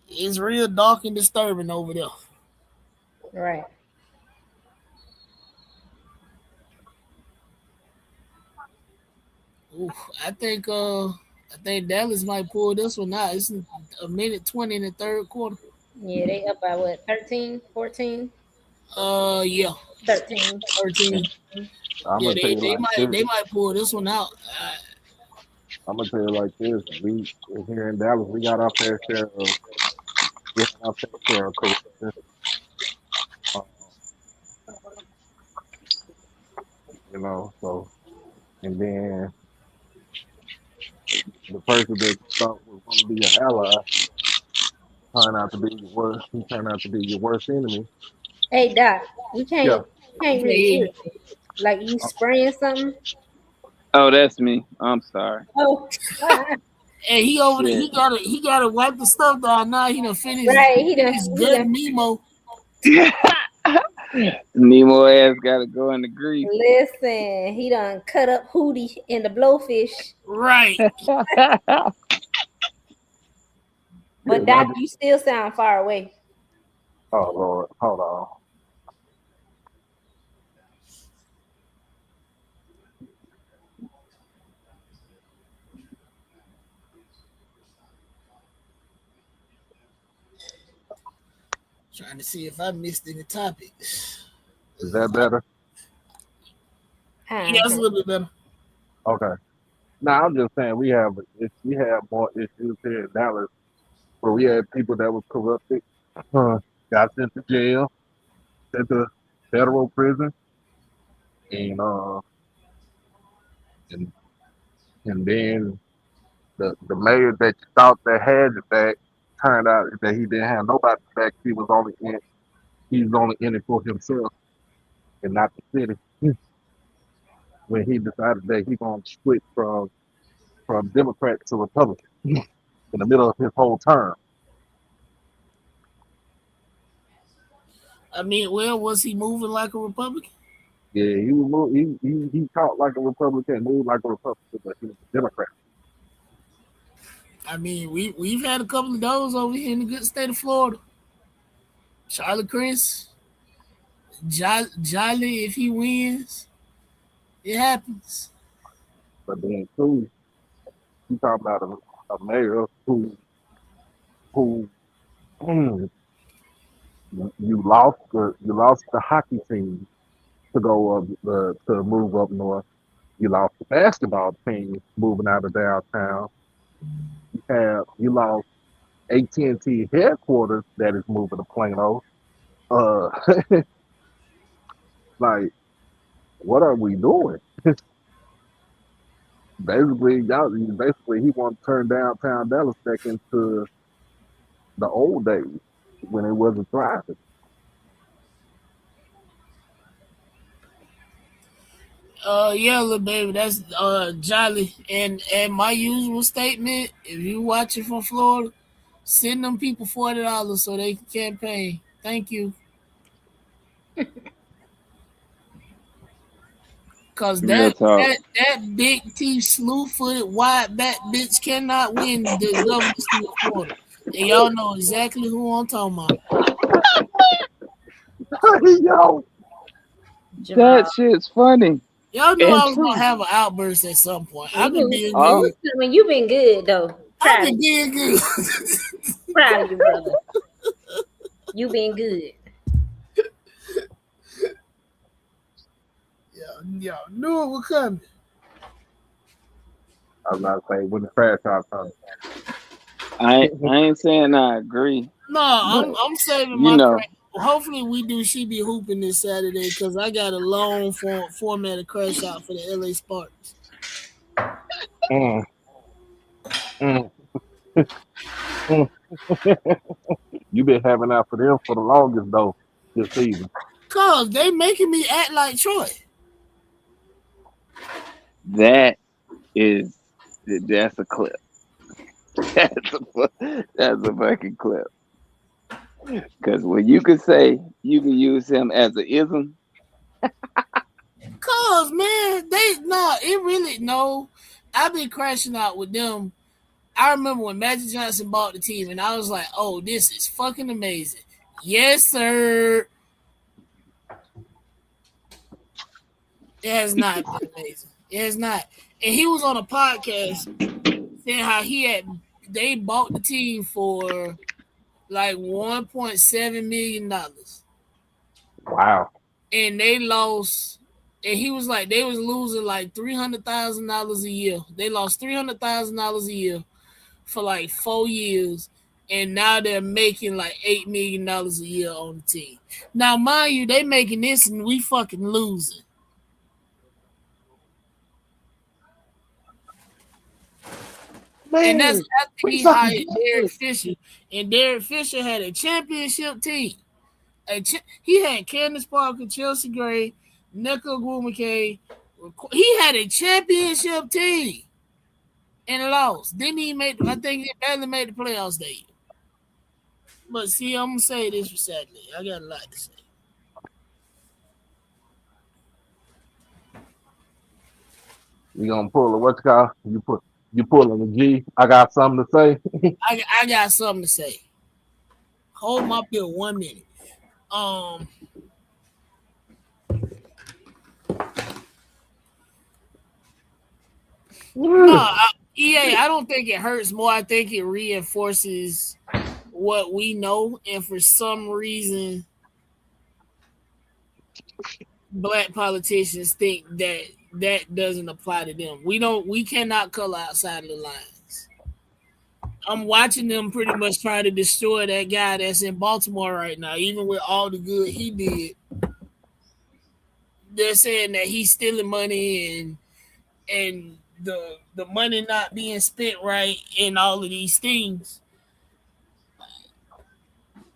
it's real dark and disturbing over there. Right. Ooh, I think Dallas might pull this one out. It's a minute 20 in the third quarter. Yeah, they up by what, 13, 14, Yeah, 13. 13. I'm Yeah, gonna tell they, you they like might this. they might pull this one out. I'm gonna tell you like this. We here in Dallas, we got our fair share of corruption. Uh, so and then the person that you thought was gonna be your ally turned out to be your worst. He turned out to be your worst enemy. Hey Doc, we Yeah. can't really Yeah, hear you. Like you spraying something. Oh, that's me. I'm sorry. Oh, and he over there, Yeah. he gotta wipe the stuff down. Now he done finished right. his gut Nemo. Nemo ass gotta go in the grease. Listen, he done cut up Hootie in the blowfish. Right. Yeah. But Doc, you still sound far away. Oh Lord, hold on. Trying to see if I missed any topics. Is that better? Yeah, it's a little bit better. Okay. Now I'm just saying we have more issues here in Dallas where we had people that was corrupted, got sent to jail, sent to federal prison, and and and then the mayor that you thought that had it back turned out that he didn't have nobody back. He's only in it for himself and not the city. When he decided that he gonna switch from Democrat to Republican in the middle of his whole term. I mean, well, was he moving like a Republican? Yeah, he talked like a Republican, moved like a Republican, but he was a Democrat. I mean, we've had a couple of those over here in the good state of Florida. Charlie Chris, Jolly, if he wins, it happens. But then too, he talking about a mayor who you lost the hockey team to go to move up north. You lost the basketball team moving out of downtown. You lost AT&T headquarters that is moving to Plano. Uh, like what are we doing? Basically he wants to turn downtown Dallas back into the old days when it wasn't thriving. Yeah, little baby, that's Jolly. And my usual statement: if you watching from Florida, send them people $40 so they can campaign. Thank you, cause Real talk. that big teeth, slew footed, wide back bitch cannot win the governorcy of Florida. And y'all know exactly who I'm talking about. Yo, Jamal. That shit's funny Y'all knew and I was gonna true. have an outburst at some point. You I've been been, being Uh, good. you've been good though. I've Proud of been you. being good. Proud of you, brother. You been good. Y'all knew it was coming. I was about to say when the crash out comes. I ain't saying I agree, No, but I'm saving you my know, crack. Hopefully we do She Be Hooping this Saturday because I got a long formatted crash out for the LA Spartans. Mm, mm, mm. You been having out for them for the longest though this season. Cause they making me act like Troy. that is that's a clip. That's a fucking clip. Because when you could say you can use him as an ism, Cause man, it really no. I've been crashing out with them. I remember when Magic Johnson bought the team, and I was like, "Oh, this is fucking amazing." Yes, sir. It has not been amazing. It has not. And he was on a podcast saying how they bought the team for like $1.7 million, Wow. and they lost. And he was like, they was losing like $300,000 a year. They lost $300,000 a year for like 4 years, and now they're making like $8 million a year on the team. Now, mind you, they making this and we fucking losing. And that's Man, after we he fucking hired Derek Fisher, and Derek Fisher had a championship team. He had Candace Parker, Chelsea Gray, Nicole McKay. He had a championship team and lost. Didn't he make? I think he barely made the playoffs that year. But see, I'm gonna say this for Saturday. I got a lot to say. you gonna pull a what you call? You pulling the G. I got something to say. I got something to say. Hold my bill 1 minute. Um, no, EA. I don't think it hurts more. I think it reinforces what we know, and for some reason, black politicians think that that doesn't apply to them. We cannot color outside of the lines. I'm watching them pretty much try to destroy that guy that's in Baltimore right now, even with all the good he did. They're saying that he's stealing money and the money not being spent right and all of these things.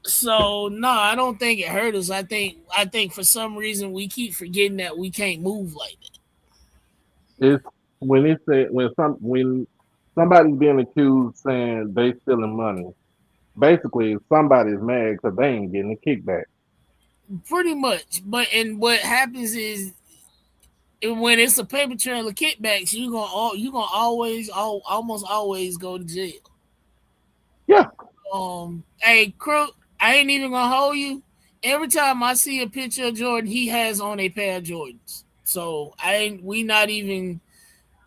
So no, I don't think it hurt us. I think for some reason we keep forgetting that we can't move like that. It's when somebody's being accused saying they stealing money. Basically, somebody's mad because they ain't getting a kickback. Pretty much. But and what happens is when it's a paper trail of kickbacks, you gonna almost always go to jail. Yeah, Hey, Crook, I ain't even gonna hold you. Every time I see a picture of Jordan, he has on a pair of Jordans. So I ain't we not even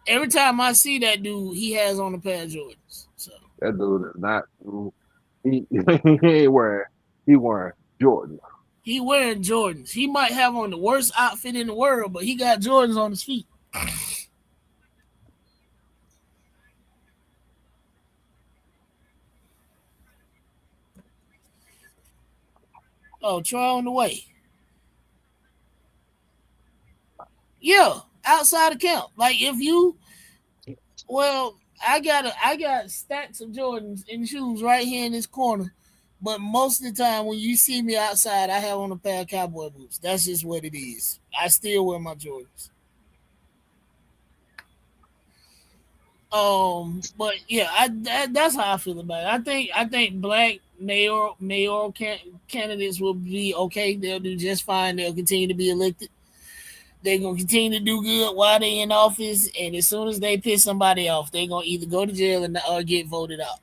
every time I see that dude, he has on a pair of Jordans. So that dude is not. He ain't wearing. He wearing Jordan. he wearing Jordans. He might have on the worst outfit in the world, but he got Jordans on his feet. Oh, Troy on the way. Yeah, outside of camp. Like if you well, I got stacks of Jordans in shoes right here in this corner. But most of the time when you see me outside, I have on a pair of cowboy boots. That's just what it is. I still wear my Jordans. But yeah, that's how I feel about it. I think black mayoral candidates will be okay. They'll do just fine. They'll continue to be elected. They're gonna continue to do good while they're in office, and as soon as they piss somebody off, they're gonna either go to jail or get voted out.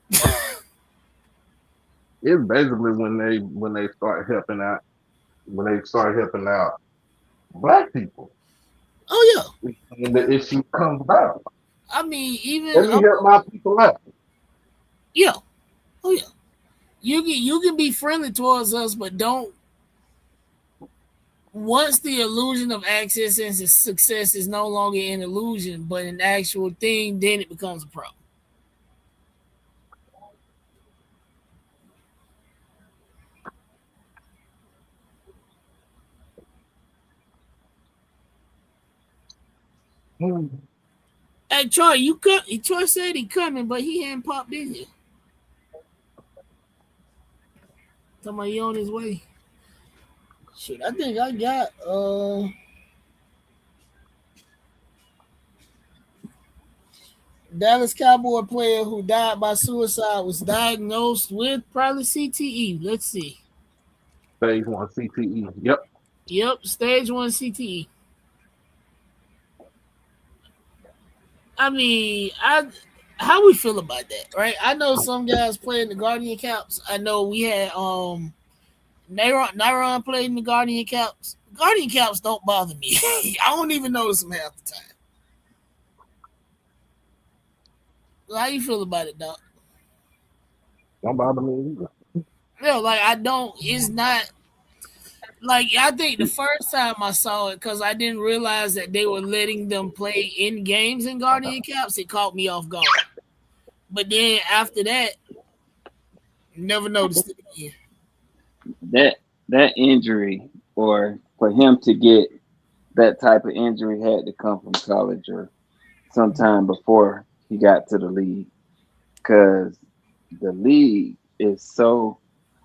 It's basically when they start helping out black people. Oh yeah, And the issue comes about. I mean even Let me help my people out. yeah, oh yeah. You can be friendly towards us, but don't. Once the illusion of access and success is no longer an illusion, but an actual thing, then it becomes a problem. Hey Troy, Troy said he coming, but he hadn't popped in here. Talking about he on his way. Shit, I think I got Dallas Cowboy player who died by suicide was diagnosed with probably CTE. Let's see. Stage 1 CTE. Yep, stage 1 CTE. I mean, how we feel about that, right? I know some guys play in the Guardian Caps. I know we had Nyron played in the Guardian Caps. Guardian Caps don't bother me. I don't even notice them half the time. How you feel about it, Doc? Don't bother me either. Yeah, like I don't. It's not like I think the first time I saw it because I didn't realize that they were letting them play in games in Guardian Caps. It caught me off guard. But then after that, never noticed it again. That injury, or for him to get that type of injury, had to come from college or sometime before he got to the league, because the league is so.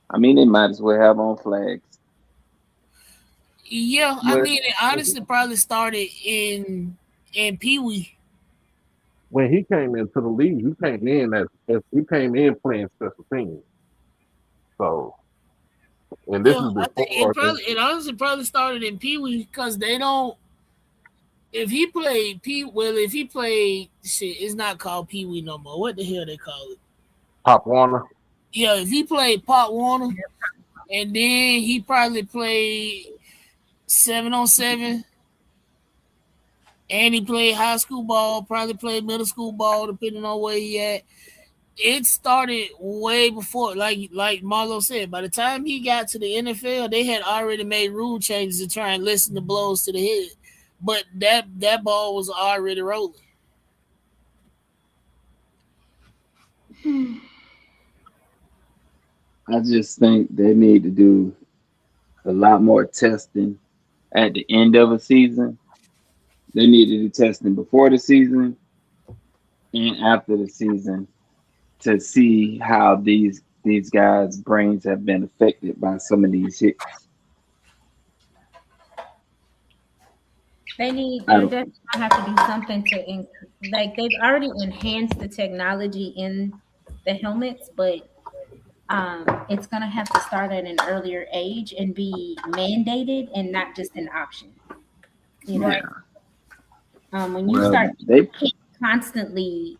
I mean, they might as well have on flags. Yeah, I mean, it honestly probably started in Pee Wee. When he came into the league, he came in playing special teams. So, and this is I think it honestly probably started in Pee Wee because they don't. If he played shit, it's not called Pee Wee no more. What the hell they call it? Pop Warner. Yeah, if he played Pop Warner, and then he probably played 7-on-7, and he played high school ball, probably played middle school ball, depending on where he at. It started way before, like Marlo said. By the time he got to the NFL, they had already made rule changes to try and lessen the blows to the head. But that ball was already rolling. I just think they need to do a lot more testing at the end of a season. They need to do testing before the season and after the season to see how these guys' brains have been affected by some of these hits. They're definitely gonna have to do something to like they've already enhanced the technology in the helmets, but it's gonna have to start at an earlier age and be mandated and not just an option. You know, when you start constantly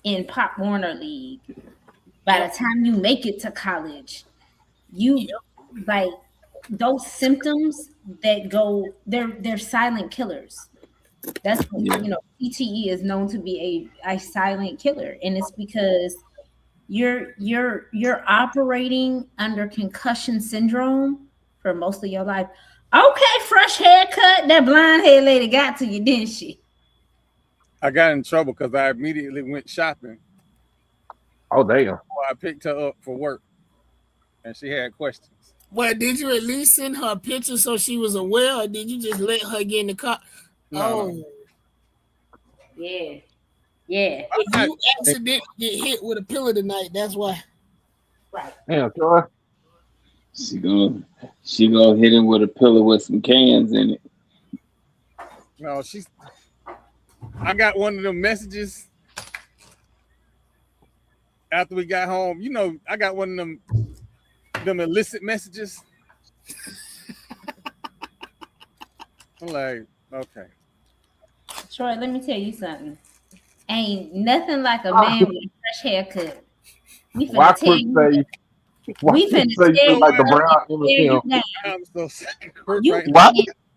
in Pop Warner League, by the time you make it to college, you like those symptoms that go, they're silent killers. That's what, CTE is known to be a silent killer, and it's because you're operating under concussion syndrome for most of your life. Okay, fresh haircut. That blonde hair lady got to you, didn't she? I got in trouble because I immediately went shopping. Oh, damn. I picked her up for work, and she had questions. Well, did you at least send her a picture so she was aware, or did you just let her get in the car? No. Yeah. If you accidentally get hit with a pillow tonight, that's why. Right. Damn, Troy. She gonna hit him with a pillow with some cans in it. No, I got one of them messages after we got home, I got one of them illicit messages. I'm like, okay. Troy, let me tell you something. Ain't nothing like a man with a fresh haircut. We finna tell you. We finna tell you like a brown you now. I'm so sick of You right Why?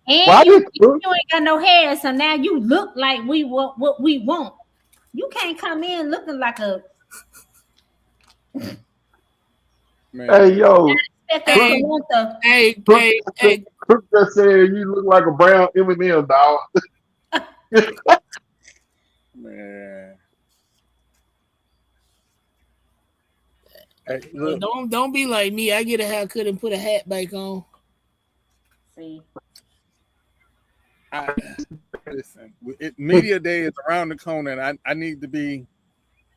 and you ain't got no hair, so now you look like we want what we want. You can't come in looking like a man. Hey, yo. Hey, Crook just said you look like a brown M&M, dog. Man. Hey, look. don't be like me. I get a haircut and put a hat back on. See. Listen, media day is around the corner, and I need to be.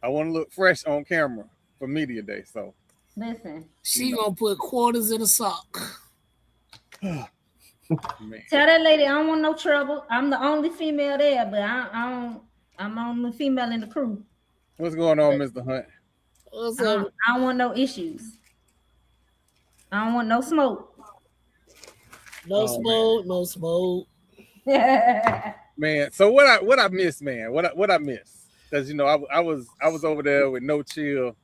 I want to look fresh on camera for media day. So listen, she gonna put quarters in a sock. Man. Tell that lady I don't want no trouble. I'm the only female there, but I'm the only female in the crew. What's going on, Mr. Hunt? What's up? I don't want no issues. I don't want no smoke. No smoke. Man, so what I missed, man? What I missed? Because I was over there with No Chill.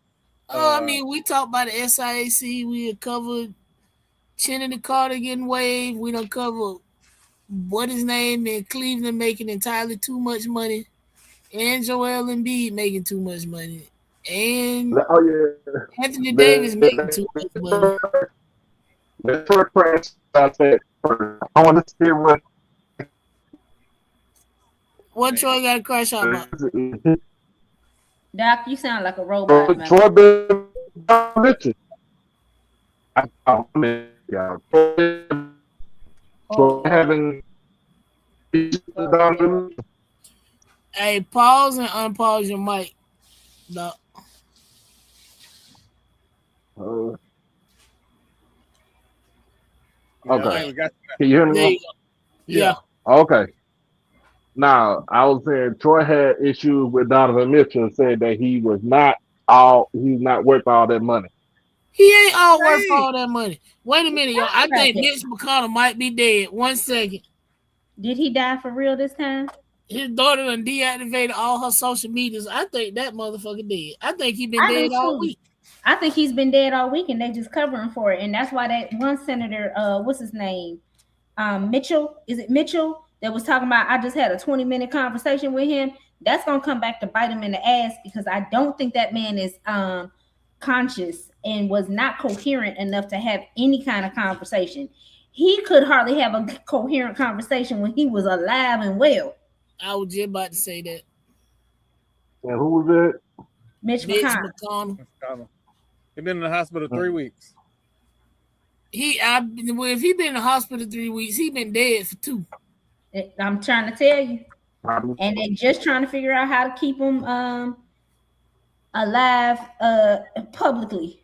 I mean, we talked about the SIAC. We had covered Kennedy Carter getting waived. We done covered what his name in Cleveland making entirely too much money, and Joel Embiid making too much money, and Anthony Davis making too much money. That's what I said. I want to see what Troy got to crash out about. Doc, you sound like a robot, man. Troy been Richard. Having Hey, pause and unpause your mic, Doc. Okay. Can you hear me? Yeah. Okay. Now, I was saying Troy had issues with Donovan Mitchell and said that he's not worth all that money. He ain't all worth all that money. Wait a minute, y'all. I think Mitch McConnell might be dead. 1 second. Did he die for real this time? His daughter done deactivated all her social medias. I think that motherfucker dead. I think he been dead all week. I think he's been dead all week and they just covering for it. And that's why that one senator, what's his name? Mitchell. Is it Mitchell? That was talking about, I just had a 20-minute conversation with him. That's going to come back to bite him in the ass because I don't think that man is conscious and was not coherent enough to have any kind of conversation. He could hardly have a coherent conversation when he was alive and well. I was just about to say that. And who was that? Mitch McConnell. He been in the hospital 3 weeks. If he been in the hospital 3 weeks, he been dead for 2. I'm trying to tell you. And they're just trying to figure out how to keep him alive publicly.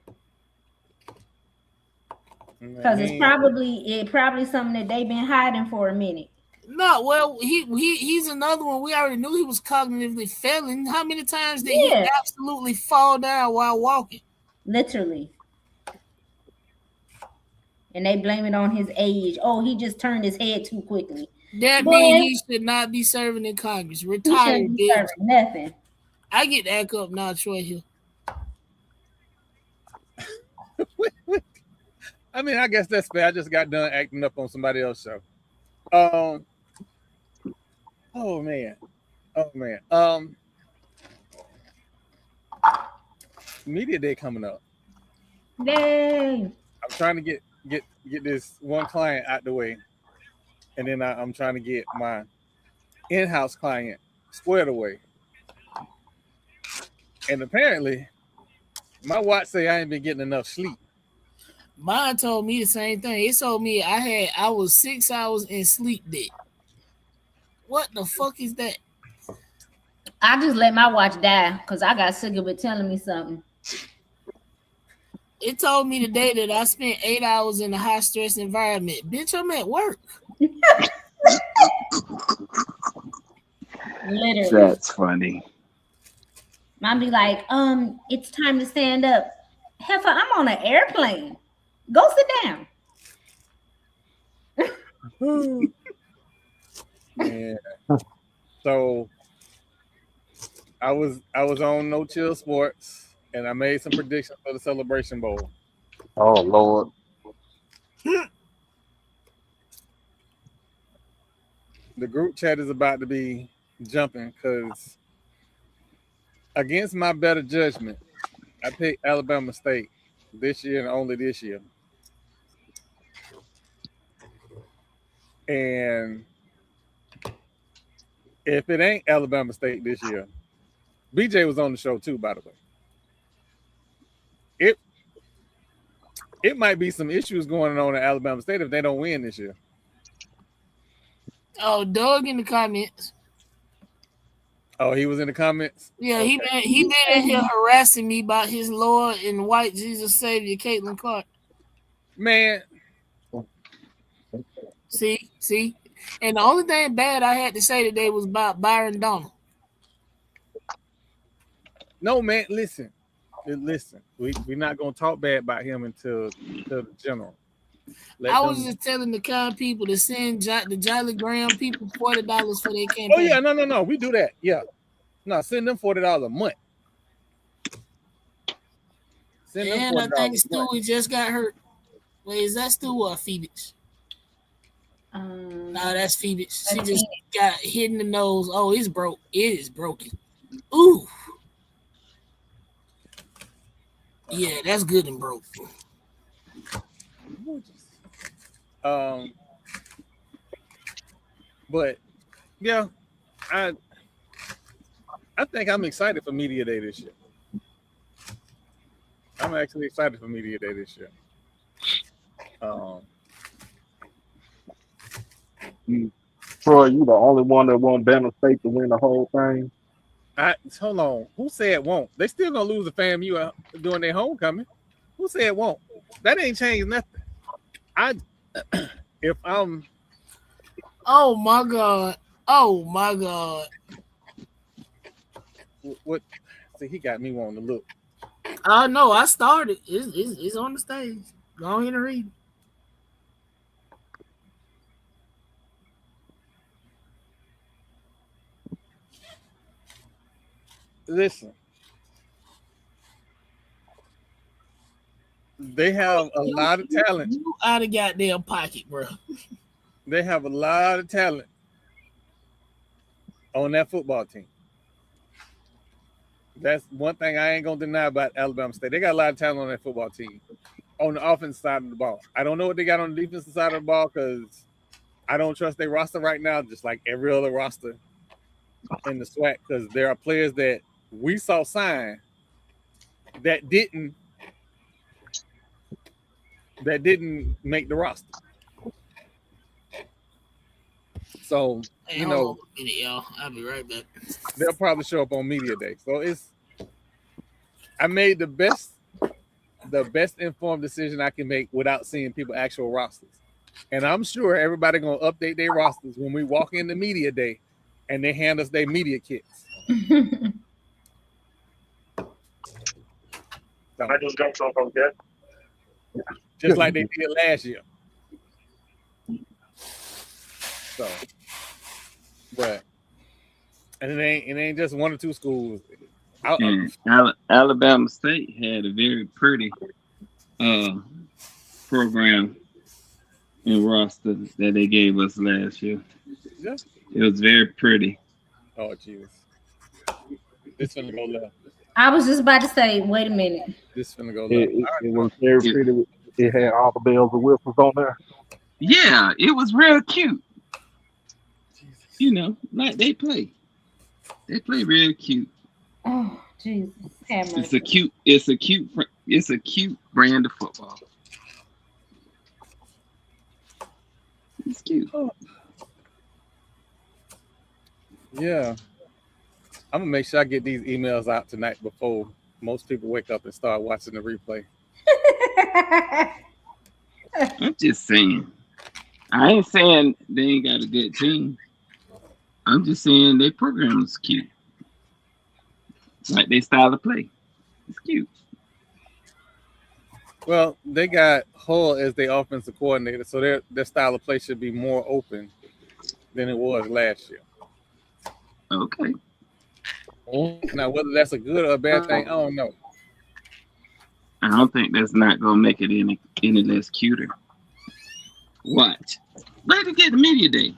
Because it's probably something that they've been hiding for a minute. No, well, he's another one. We already knew he was cognitively failing. How many times did he absolutely fall down while walking? Literally. And they blame it on his age. Oh, he just turned his head too quickly. That means he should not be serving in Congress. Retire, bitch. Nothing. I get the act up now, Troy Hill. I mean, I guess that's fair. I just got done acting up on somebody else's show. Oh man. Media day coming up. Yay! I'm trying to get this one client out the way, and then I'm trying to get my in-house client squared away. And apparently, my watch say I ain't been getting enough sleep. Mine told me the same thing. It told me I was 6 hours in sleep debt. What the fuck is that? I just let my watch die because I got sick of it telling me something. It told me today that I spent 8 hours in a high stress environment. Bitch, I'm at work. Literally. That's funny. Mom be like, it's time to stand up. Heifer, I'm on an airplane. Go sit down. Yeah. So I was on No Chill Sports, and I made some predictions for the Celebration Bowl. Oh Lord. The group chat is about to be jumping because, against my better judgment, I picked Alabama State this year and only this year. And if it ain't Alabama State this year, BJ was on the show too, by the way. It might be some issues going on at Alabama State if they don't win this year. Oh, Doug in the comments. Oh, he was in the comments? Yeah, Okay. he been in here harassing me about his Lord and white Jesus Savior, Caitlin Clark. Man. See? And the only thing bad I had to say today was about Byron Donald. No, man, listen. We're not gonna talk bad about him until the general. I was just telling the kind people to send the Jolly Graham people $40 for their campaign. Oh yeah, no, we do that. Yeah, no, send them $40 a month. And I think Stewie just got hurt. Wait, is that Stewie or Phoenix? No, that's Phoenix. She just got hit in the nose. Oh, it's broke. It is broken. Ooh. Yeah, that's good and broke. But yeah, I think I'm excited for Media Day this year. I'm actually excited for Media Day this year. Troy, you the only one that want Banner State to win the whole thing. Hold on. Who said won't? They still gonna lose the FAMU during their homecoming. Who said won't? That ain't changed nothing. If I'm. Oh my God! What? See, he got me wanting to look. No, I started. It's on the stage. Go ahead and read. Listen, they have a lot of talent. You out of goddamn pocket, bro. They have a lot of talent on that football team. That's one thing I ain't gonna deny about Alabama State. They got a lot of talent on that football team. On the offensive side of the ball, I don't know what they got on the defensive side of the ball because I don't trust their roster right now, just like every other roster in the SWAC. Because there are players that we saw sign that didn't make the roster. So Hey, hold on a minute, y'all. I'll be right back. They'll probably show up on Media Day. So I made the best informed decision I can make without seeing people actual rosters. And I'm sure everybody gonna update their rosters when we walk into Media Day and they hand us their media kits. I just got some from that. Just like they did last year. So, but and it ain't just one or two schools. Alabama State had a very pretty program and roster that they gave us last year. Yeah. It was very pretty. Oh Jesus! This finna go left. I was just about to say, wait a minute. This finna go left. It was very pretty. It had all the bells and whistles on there. Yeah, it was real cute. You know, like they play real cute. Oh Jesus! It's a cute brand of football. It's cute. Yeah. I'm gonna make sure I get these emails out tonight before most people wake up and start watching the replay. I'm just saying. I ain't saying they ain't got a good team. I'm just saying their program is cute. Like they style of play. It's cute. Well, they got Hull as their offensive coordinator, so their style of play should be more open than it was last year. Okay. Now, whether that's a good or a bad thing, I don't know. I don't think that's not gonna make it any less cuter. Watch. Wait to get the media day.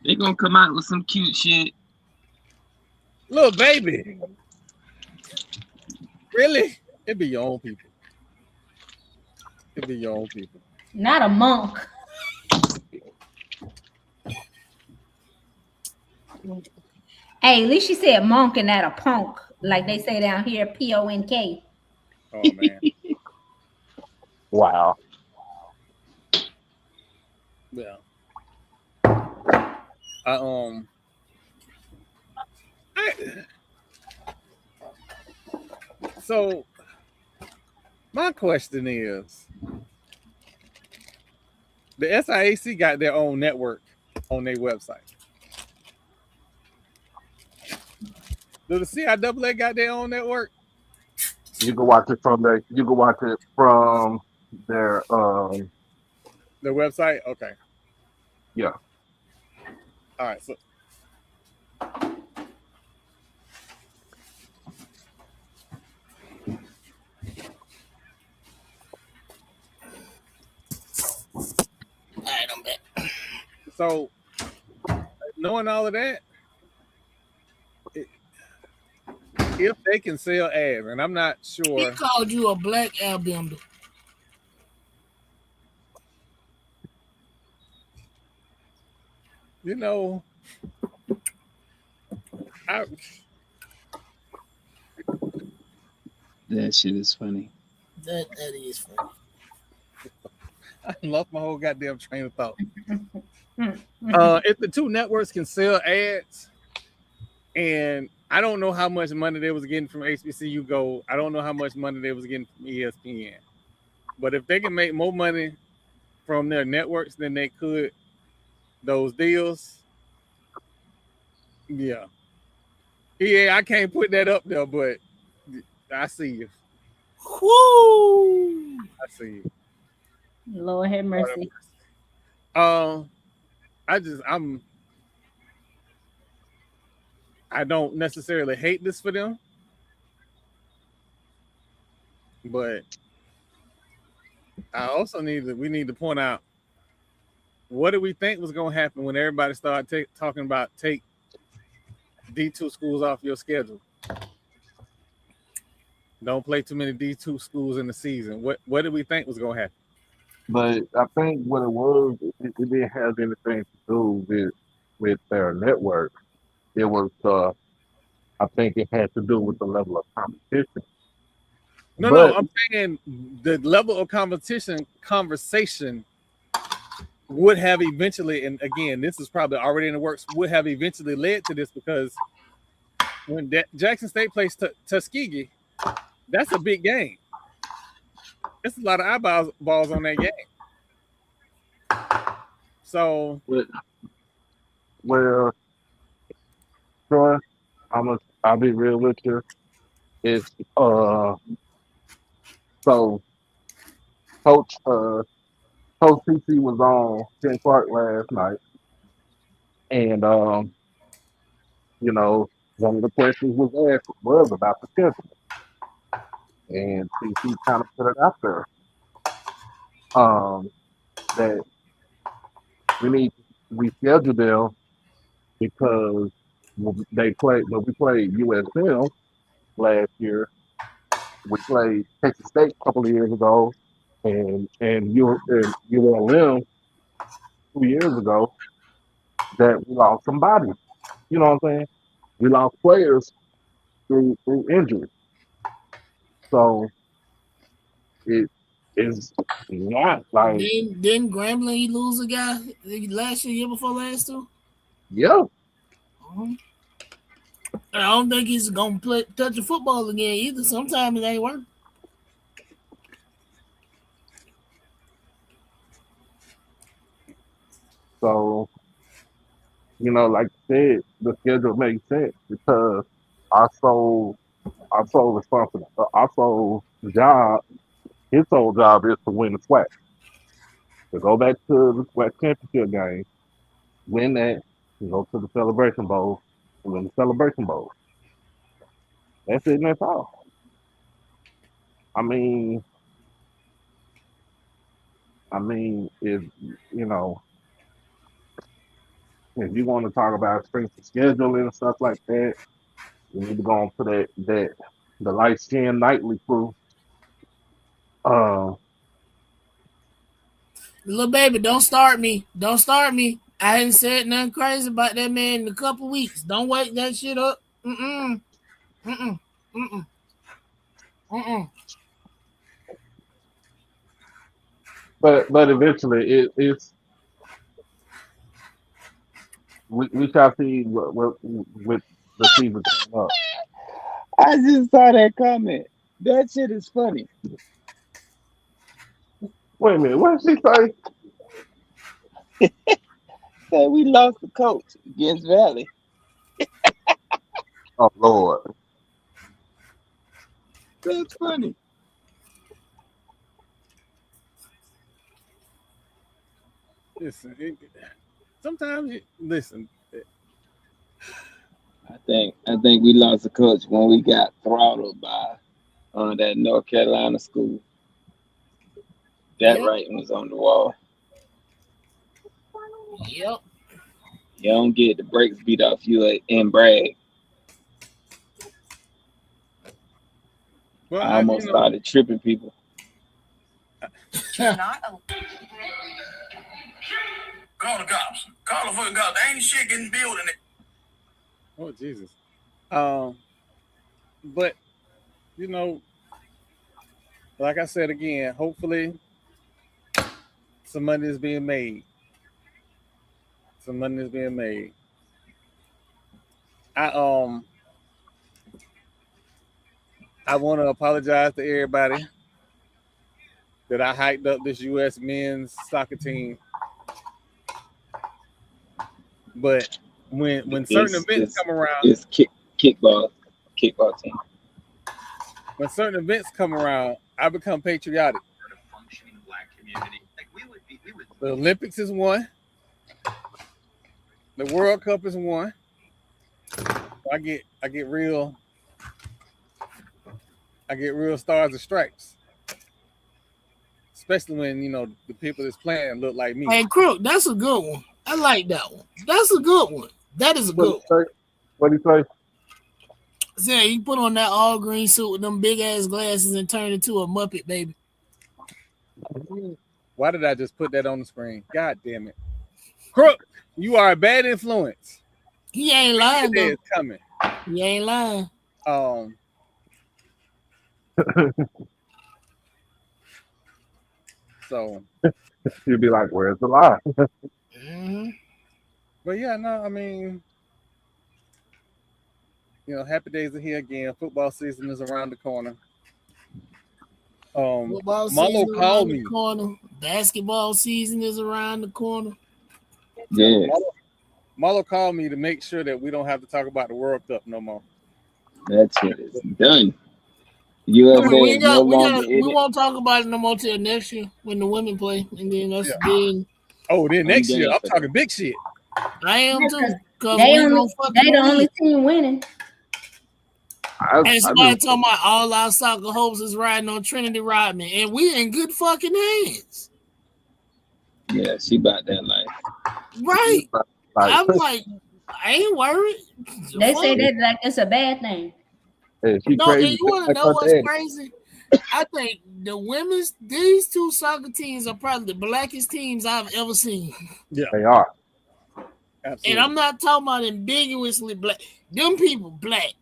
They're gonna come out with some cute shit. Little baby. Really? It be your own people. It be your own people. Not a monk. Hey, at least she said monk and not a punk, like they say down here, PONK. Oh man. Wow. Yeah. So my question is, the SIAC got their own network on their website. Do the CIAA got their own network? You can watch it from their Their website? Okay. yeah. All right. So Alright, I'm back. So knowing all of that, if they can sell ads, and I'm not He sure. called you a black airbender. You know, That shit is funny. That is funny. I lost my whole goddamn train of thought. If the two networks can sell ads, and I don't know how much money they was getting from HBCU Go, I don't know how much money they was getting from ESPN, but if they can make more money from their networks than they could those deals, yeah, I can't put that up there, but I see you. Woo! I see you. Lord have mercy. I don't necessarily hate this for them, but I also we need to point out, what do we think was going to happen when everybody started talking about take D2 schools off your schedule? Don't play too many D2 schools in the season. What did we think was going to happen? But I think what it was, it didn't have anything to do with their network. It was, I think it had to do with the level of competition. No, I'm saying the level of conversation would have eventually, and again, this is probably already in the works, would have eventually led to this, because when Jackson State plays Tuskegee, that's a big game. There's a lot of eyeballs on that game. So, well, Troy, I'll be real with you. It's so Coach CC was on Ken Clark last night, and you know, one of the questions was about the schedule, and CC kind of put it out there that we need to reschedule them because when we played USM last year. We played Texas State a couple of years ago, and ULM 2 years ago. That we lost somebody. You know what I'm saying? We lost players through injury. So it is not like Didn't Grambling lose a guy last year before last too? yeah. I don't think he's gonna touch the football again either. Sometimes it ain't work. So like I said, the schedule makes sense because our sole our sole responsibility, our sole job, his sole job is to win the SWAC. To go back to the SWAC championship game, win that, and go to the celebration bowl, and win the celebration bowl. That's it, and that's all. I mean, if you know, if you want to talk about strength of scheduling and stuff like that, you need to go on to that the light skin nightly crew. Uh, Little baby, don't start me. Don't start me. I hadn't said nothing crazy about that man in a couple weeks. Don't wake that shit up. Mm-mm. Mm-mm. Mm-mm. Mm-mm. but eventually it's we shall see what with the season coming up. I just saw that comment. That shit is funny. Wait a minute, what did she say? Say we lost the coach against Valley. Oh Lord. That's funny. Listen, sometimes listen. I think we lost the coach when we got throttled by that North Carolina school. That Yep. writing was on the wall. Yep. You don't get the brakes beat off you and brag. Well, I almost started tripping people. Call the cops. Call the fucking cops. Ain't shit getting built in it. Oh Jesus. But you know, like I said again, hopefully some money is being made. Some money is being made. I want to apologize to everybody that I hyped up this U.S. men's soccer team, but when certain events come around, it's kickball team. When certain events come around, I become patriotic. The Olympics is one. The World Cup is one. I get real stars and stripes. Especially when, you know, the people that's playing look like me. Hey, Crook, that's a good one. I like that one. That's a good one. That is a good one. What do you say? Say, you put on that all green suit with them big ass glasses and turn into a Muppet, baby. Why did I just put that on the screen? God damn it. Crook, you are a bad influence. He ain't lying, though. It's coming. He ain't lying. So you'd be like, where's the lie? Mm-hmm. But yeah, no, I mean, you know, happy days are here again. Football season is around the corner. Football Marlo season called around me. the corner. Basketball season is around the corner. Yeah. Marlo called me to make sure that we don't have to talk about the World Cup no more. That shit is done. USA is no longer in we it. won't talk about it no more till next year when the women play, and then that's then. Oh, then next year I'm talking big shit. I am too. They the only team winning. And somebody talking about all our soccer hopes is riding on Trinity Rodman, and we in good fucking hands. Yeah, she about that life. Right. I'm like, I ain't worried. They say that like it's a bad thing. Hey, No, and you want to know what's crazy? I think these two soccer teams are probably the blackest teams I've ever seen. Yeah, they are. Absolutely. And I'm not talking about ambiguously black. Them people black.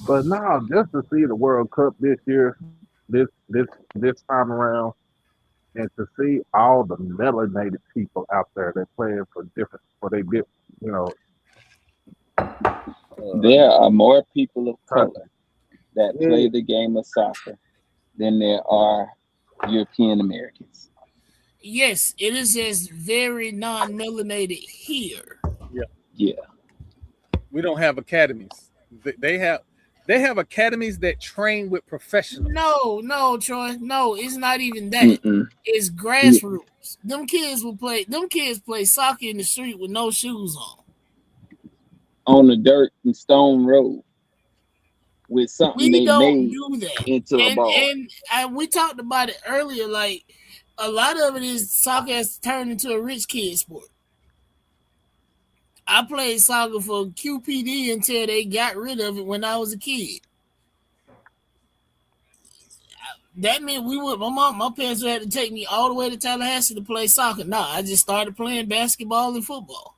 But now, just to see the World Cup this year, this time around, and to see all the melanated people out there that playing for they get, you know. There are more people of color that play the game of soccer than there are European Americans. Yes, it is just very non-melanated here. Yeah. We don't have academies. They have academies that train with professionals. No, Troy. No, it's not even that. Mm-mm. It's grassroots. Them kids play soccer in the street with no shoes On the dirt and stone road with something We they don't made do that. into a ball. And we talked about it earlier. Like a lot of it is soccer has turned into a rich kid sport. I played soccer for QPD until they got rid of it when I was a kid. That meant my parents had to take me all the way to Tallahassee to play soccer. Nah, I just started playing basketball and football.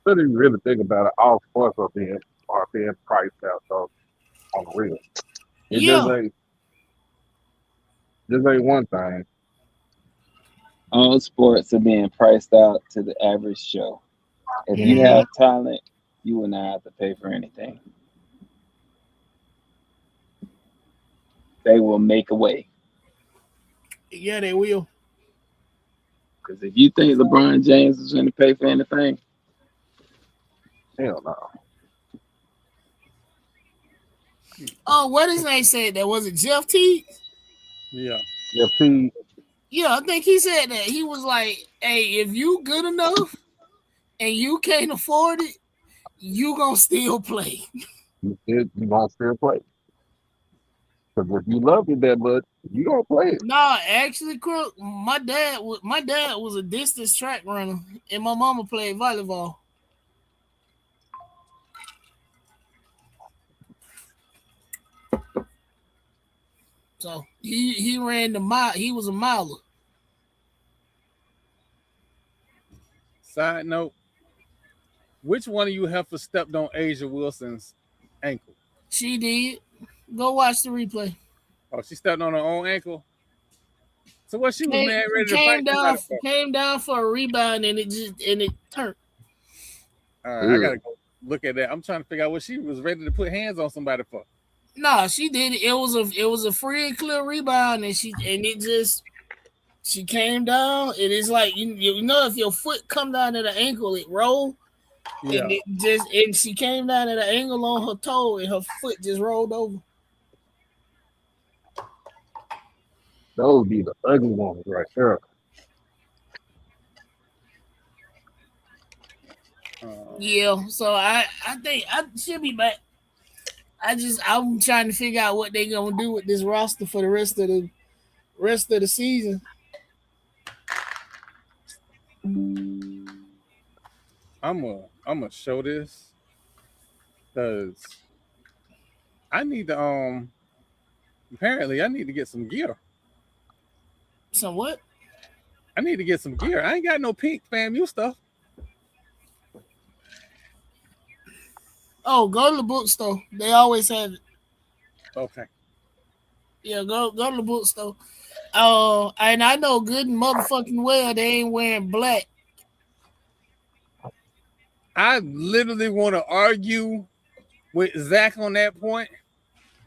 But if you really think about it, all sports are being priced out, so on the real. It just ain't one thing. All sports are being priced out to the average Joe. If you have talent, you will not have to pay for anything. They will make a way. Yeah, they will. Because if you think LeBron James is going to pay for anything, hell no. Oh, what his name said that? Was it Jeff T? Yeah. Jeff T. Yeah, I think he said that. He was like, hey, if you good enough and you can't afford it, you gonna still play. You gonna still play. Because if you love it that much, you gonna play it. Nah, actually, Crook, my dad was a distance track runner, and my mama played volleyball. So he ran the mile. He was a miler. Side note: which one of you heifers stepped on Asia Wilson's ankle? She did. Go watch the replay. Oh, she stepped on her own ankle. So what? She was ready to fight. Came down for a rebound and it turned. All right, I gotta go look at that. I'm trying to figure out what she was ready to put hands on somebody for. Nah, she did it. It was a free and clear rebound, and she came down. It is like you know if your foot come down at the ankle, it roll. Yeah. And she came down at an angle on her toe, and her foot just rolled over. Those be the ugly ones right there. Yeah, so I think I should be back. I'm trying to figure out what they're gonna do with this roster for the rest of the season. I'm gonna show this because I need to apparently I need to get some gear. Some what? I need to get some gear. I ain't got no pink FAMU stuff. Oh, go to the bookstore. They always have it. Okay. Yeah, go to the bookstore. And I know good and motherfucking well they ain't wearing black. I literally want to argue with Zach on that point,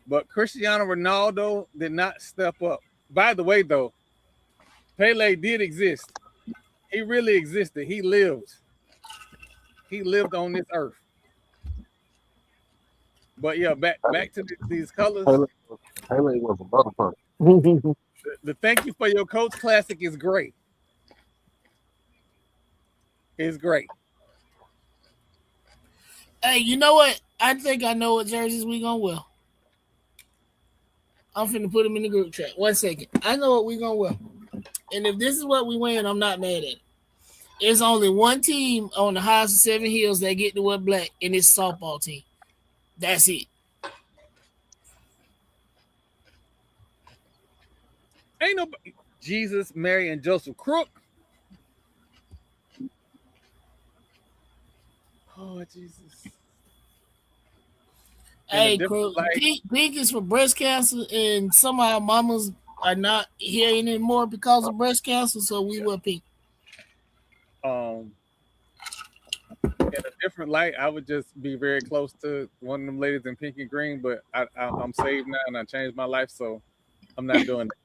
but Cristiano Ronaldo did not step up. By the way, though, Pele did exist. He really existed. He lived. He lived on this earth. But yeah, back to these colors. Pele was a motherfucker. The thank you for your coach classic is great. It's great. Hey, you know what? I think I know what jerseys we gonna wear. I'm finna put them in the group chat. 1 second. I know what we gonna wear. And if this is what we wearing, I'm not mad at it. It's only one team on the Highest of 7 Hills that get to wear black, and it's softball team. That's it. Ain't nobody. Jesus, Mary, and Joseph Crook. Oh, Jesus. Hey, Crook. Pink is for breast cancer, and some of our mamas are not here anymore because of breast cancer, so we wear pink. In a different light, I would just be very close to one of them ladies in pink and green, but I'm saved now and I changed my life, so I'm not doing that.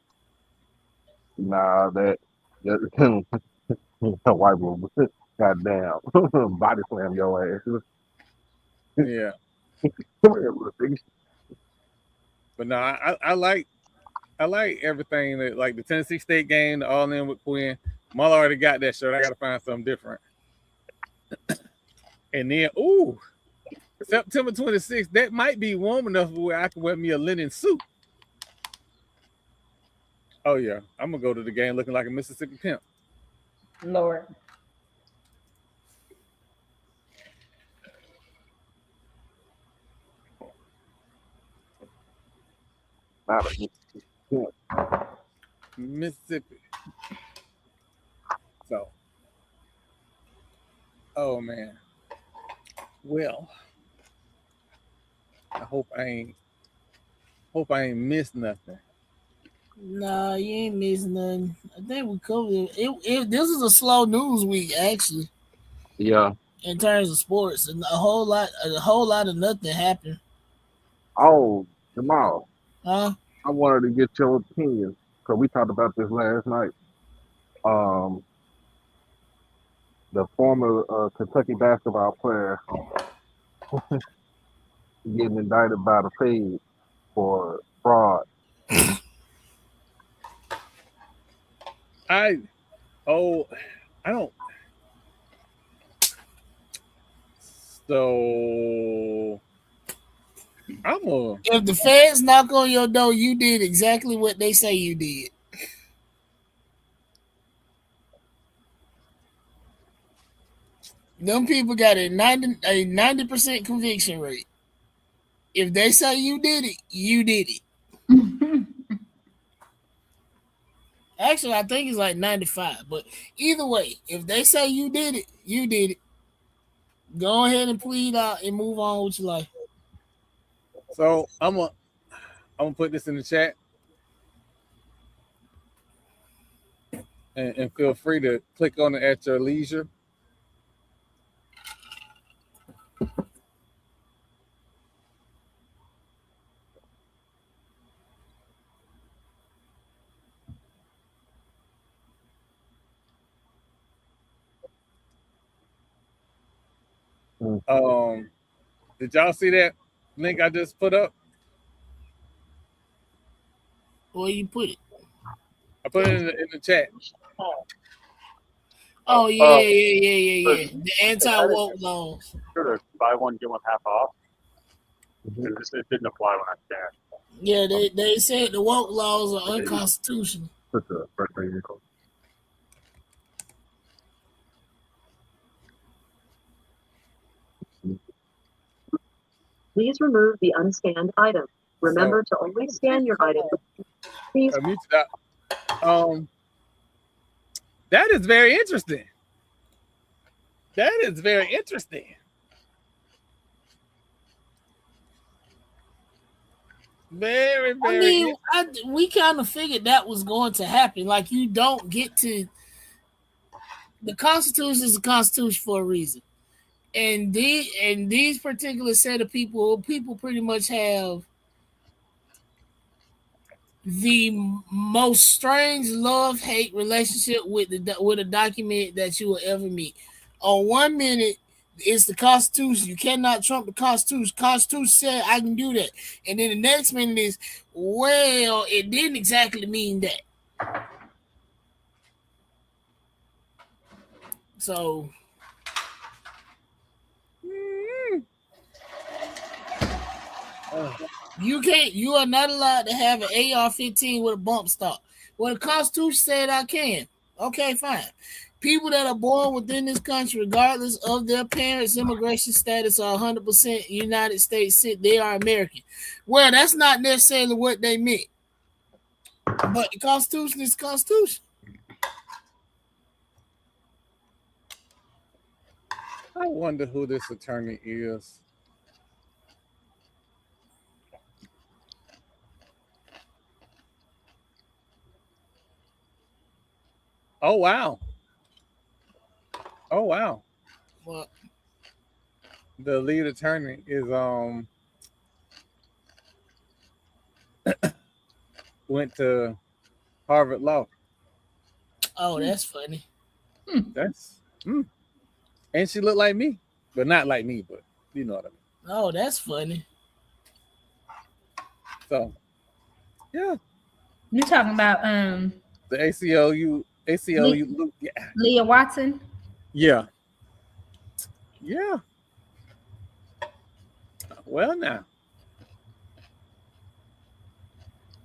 Nah, that white woman. Goddamn. Body slam your ass. Yeah. Come here, little nigga. But no, I like everything that, like the Tennessee State game, the All In with Quinn. Mother already got that shirt. I gotta find something different. And then September 26th, that might be warm enough where I can wear me a linen suit. Oh yeah, I'm gonna go to the game looking like a Mississippi pimp. Lord. Not a- Mississippi. So, oh man. Well, I hope I ain't missed nothing. Nah, you ain't missing nothing. I think we covered it. This is a slow news week, actually, Yeah. in terms of sports, and a whole lot of nothing happened. Oh, Jamal, Huh? I wanted to get your opinion because we talked about this last night. The former Kentucky basketball player getting indicted by the Fed for fraud. I don't. So If the feds knock on your door, you did exactly what they say you did. Them people got a 90% conviction rate. If they say you did it, you did it. Actually, I think it's like 95. But either way, if they say you did it, you did it. Go ahead and plead out and move on with your life. So I'm gonna put this in the chat, and feel free to click on it at your leisure. Did y'all see that link I just put up? Where you put it? I put it in the chat. Oh yeah. The anti-woke laws. Sure to buy one, get one half off. It didn't apply when I scanned. Yeah, they said the woke laws are unconstitutional. Put the first thing. Please remove the unscanned item. Remember to only scan your item. Please. That is very interesting. That is very interesting. Very, very. I mean, we kind of figured that was going to happen. Like, you don't get to. The Constitution is the Constitution for a reason, and these particular set of people pretty much have the most strange love-hate relationship with a document that you will ever meet. On 1 minute, it's the Constitution. You cannot trump the Constitution. Constitution said I can do that. And then the next minute is, well, it didn't exactly mean that. So you are not allowed to have an AR-15 with a bump stock. Well, the Constitution said I can. Okay, fine. People that are born within this country, regardless of their parents' immigration status, are 100% United States. They are American. Well, that's not necessarily what they meant. But the Constitution is the Constitution. I wonder who this attorney is. Oh wow. Oh wow. What? The lead attorney is went to Harvard Law. Oh, that's funny. That's And she looked like me, but not like me, but you know what I mean. Oh, that's funny. So, yeah. You talking about The ACLU, yeah. Leah Watson? Yeah. Yeah. Well, now.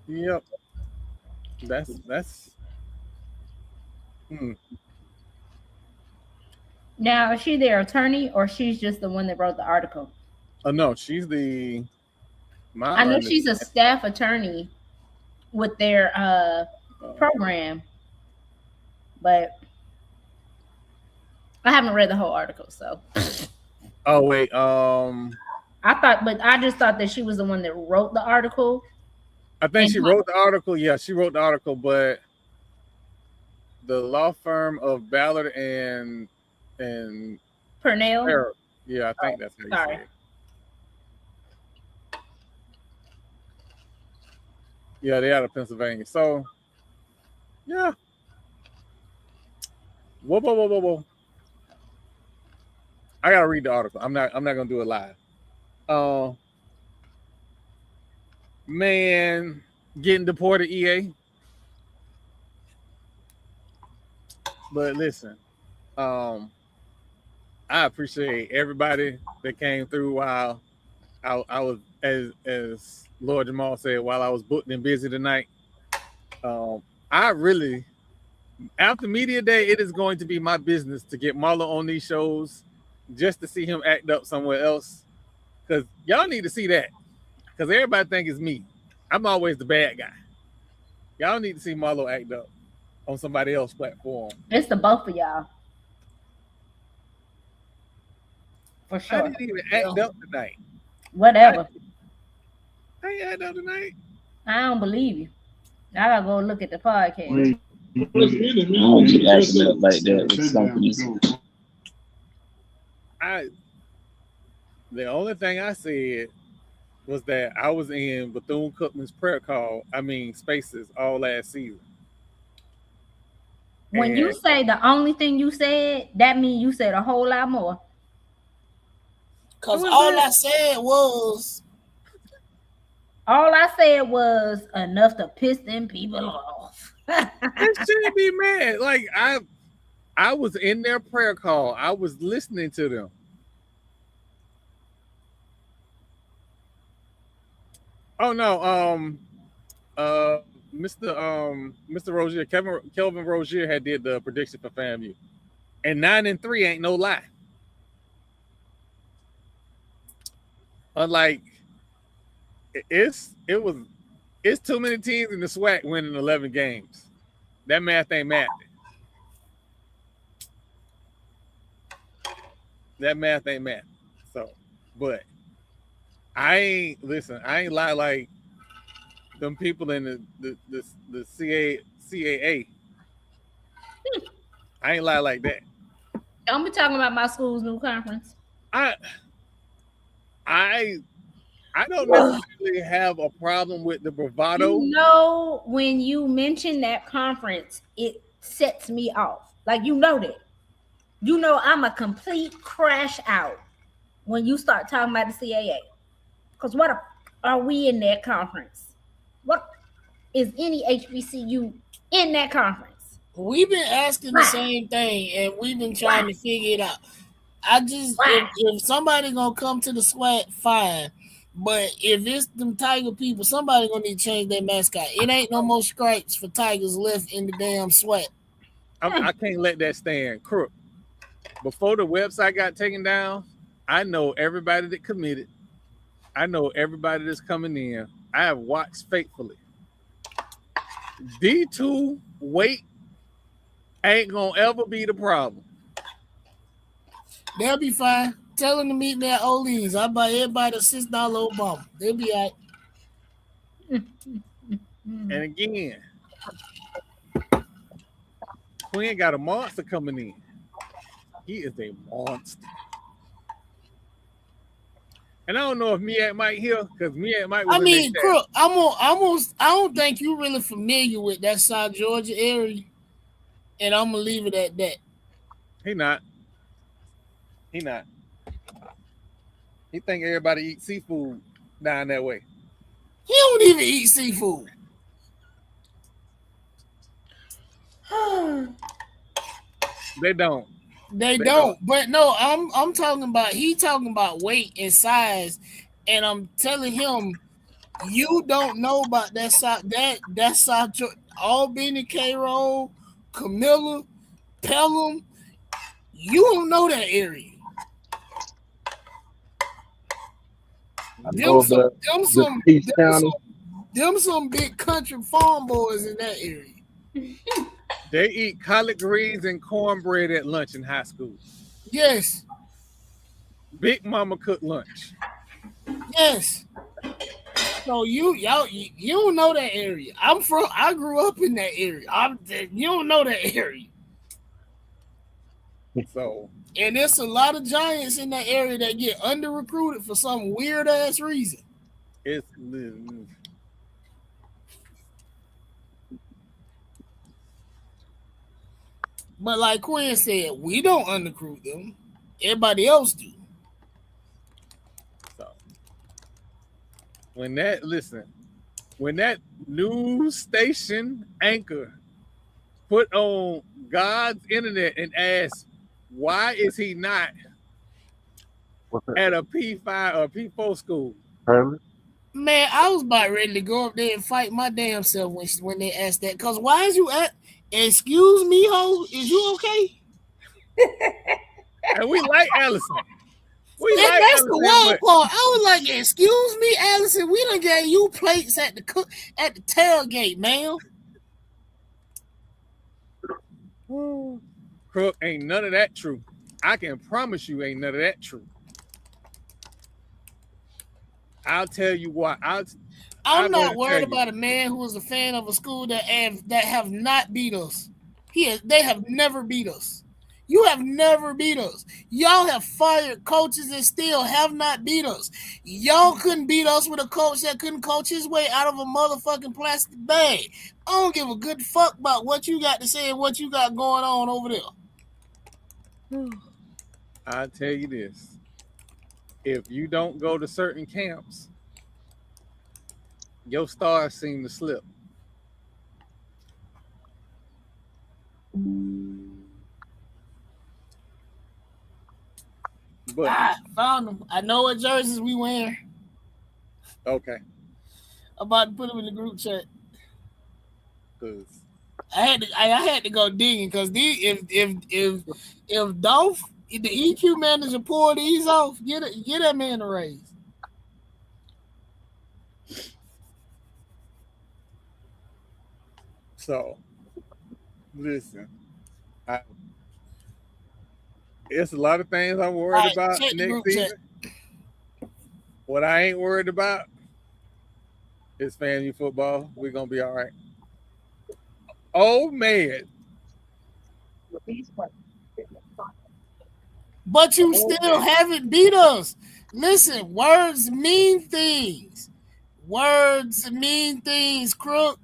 Yep. That's. Now, is she their attorney or she's just the one that wrote the article? Oh no, she's the. I know she's a staff attorney with their program, but I haven't read the whole article, so. Oh wait, I just thought that she was the one that wrote the article. I think she wrote the article. Yeah, she wrote the article, but the law firm of Ballard and Purnell. Yeah, I think that's how you say it. Yeah, they out of Pennsylvania. So, yeah. Whoa. I gotta read the article. I'm not gonna do it live. Man, getting deported, EA. But listen, I appreciate everybody that came through while I was, as Lord Jamal said, while I was booked and busy tonight. I really, after media day, it is going to be my business to get Marlo on these shows just to see him act up somewhere else. Because y'all need to see that. Because everybody think it's me. I'm always the bad guy. Y'all need to see Marlo act up on somebody else's platform. It's the both of y'all. For sure. I didn't even act up tonight. Whatever. I ain't act up tonight. I don't believe you. I gotta go look at the podcast. I don't be acting up like that with something. The only thing I said was that I was in Bethune-Cookman's prayer call, spaces all last season. When you say the only thing you said, that means you said a whole lot more. Because all I said was enough to piss them people off. It shouldn't be mad. Like I was in their prayer call. I was listening to them. Oh no, Mr. Rozier, Kelvin Rozier had did the prediction for FAMU. And 9-3 ain't no lie. Unlike it's too many teams in the SWAC winning 11 games. That math ain't math. That math ain't math. So, but I ain't lie like them people in the CIAA. I ain't lie like that. Don't be talking about my school's new conference. I don't necessarily have a problem with the bravado. You know, when you mention that conference, it sets me off. Like, you know that. You know I'm a complete crash out when you start talking about the CAA. Because what are we in that conference? What is any HBCU in that conference? We've been asking the same thing, and we've been trying to figure it out. If somebody gonna come to the SWAT, fine. But if it's them Tiger people, somebody gonna need to change their mascot. It ain't no more stripes for Tigers left in the damn SWAT. I can't let that stand. Crook. Before the website got taken down, I know everybody that committed. I know everybody that's coming in. I have watched faithfully. D2 weight ain't gonna ever be the problem. They'll be fine. Tell them to meet me at Ole's. I buy everybody a $6 Obama. They'll be all right. And again, Quinn got a monster coming in. He is a monster. And I don't know if Miak might hear, because Miak might. Crook, I don't think you're really familiar with that South Georgia area. And I'm gonna leave it at that. He not. He not. He think everybody eats seafood down that way. He don't even eat seafood. They don't. They don't. But no, I'm talking about he talking about weight and size, and I'm telling him you don't know about that side Albany, K-Roll, Camilla, Pelham. You don't know that area. Them some big country farm boys in that area. They eat collard greens and cornbread at lunch in high school. Yes. Big Mama cooked lunch. Yes. So you don't know that area. I grew up in that area. You don't know that area. So, and there's a lot of giants in that area that get under recruited for some weird ass reason. It's but like Quinn said, we don't underrecruit them. Everybody else do. So when that news station anchor put on God's internet and asked, why is he not at a P5 or P4 school? Man, I was about ready to go up there and fight my damn self when they asked that. Because why is you at, excuse me, ho, is you okay? And we like Allison. That's the wild part. I was like, excuse me, Allison, we done gave you plates at the tailgate, man. Crook, ain't none of that true. I can promise you ain't none of that true. I'll tell you what. I'm not worried about a man who is a fan of a school that have not beat us. They have never beat us. You have never beat us. Y'all have fired coaches and still have not beat us. Y'all couldn't beat us with a coach that couldn't coach his way out of a motherfucking plastic bag. I don't give a good fuck about what you got to say and what you got going on over there. I'll tell you this. If you don't go to certain camps, your stars seem to slip. But I found them. I know what jerseys we wear. Okay. I'm about to put them in the group chat. I had to go digging because if Dolph, the EQ manager, pull these off, get that man a raise. So, listen, it's a lot of things I'm worried about next season. What I ain't worried about is FAMU football. We're gonna be all right. Oh man. But you still haven't beat us. Listen, words mean things. Words mean things, Crook.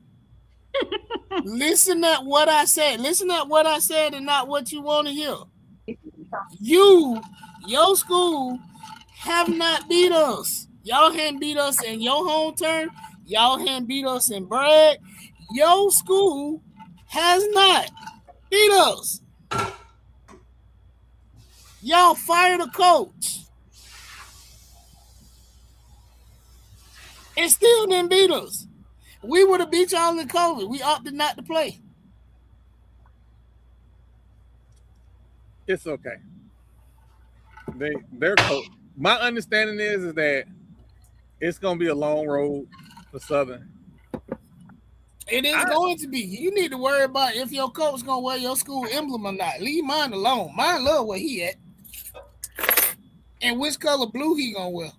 Listen at what I said. Listen at what I said and not what you want to hear. Your school have not beat us. Y'all hadn't beat us in your home turn. Y'all hadn't beat us in Bragg. Your school has not beat us. Y'all fired a coach. And still didn't beat us. We would have beat y'all in COVID. We opted not to play. It's okay. They're coach. My understanding is that it's gonna be a long road for Southern. It is going to be. You need to worry about if your coach gonna wear your school emblem or not. Leave mine alone. Mine love where he at. And which color blue he gonna wear.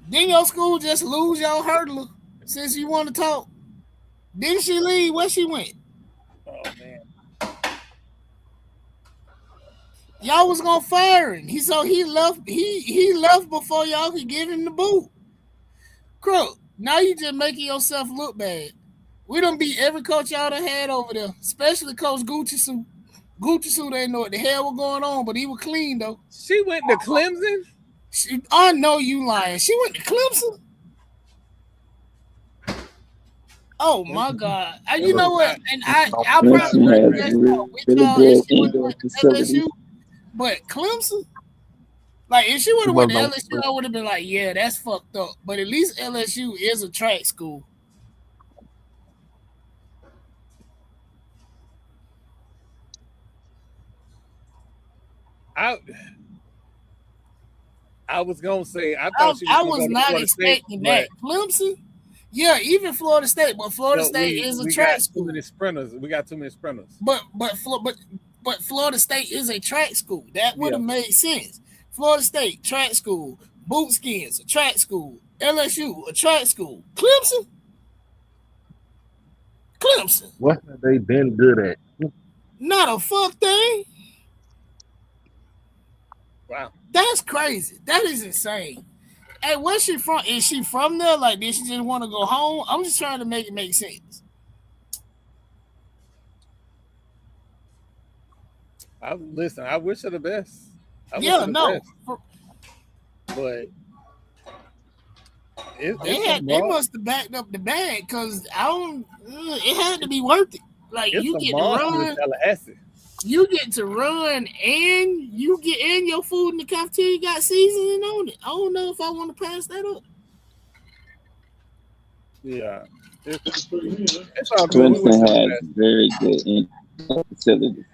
Didn't your school just lose y'all hurdler since you want to talk? Didn't she leave? Where she went? Oh man. Y'all was gonna fire him. He left. He left before y'all could give him the boot. Crook, now you just making yourself look bad. We done beat every coach y'all done had over there, especially Coach Gucci Suit. Gucci Suit didn't know what the hell was going on, but he was clean though. She went to Clemson. I know you lying. She went to Clemson. Oh my God! You know what? And I'll probably Clemson has really good indoor facilities. LSU, but Clemson, like if she would have went to LSU, I would have been like, yeah, that's fucked up. But at least LSU is a track school. I was gonna say I thought I was not expecting that. Clemson, yeah, even Florida State, but Florida State is a track school. Too many sprinters. We got too many sprinters. But Florida State is a track school. That would have made sense. Florida State track school, Bootskins a track school, LSU a track school, Clemson. What have they been good at? Not a fuck thing. Wow. That's crazy. That is insane. Hey, where's she from? Is she from there? Like, did she just want to go home? I'm just trying to make it make sense. Listen, I wish her the best. But they must have backed up the bag because it had to be worth it. Like you get to run. You get to run and you get in your food in the cafeteria got seasoning on it. I don't know if I want to pass that up. Yeah. Clemson has very good facilities.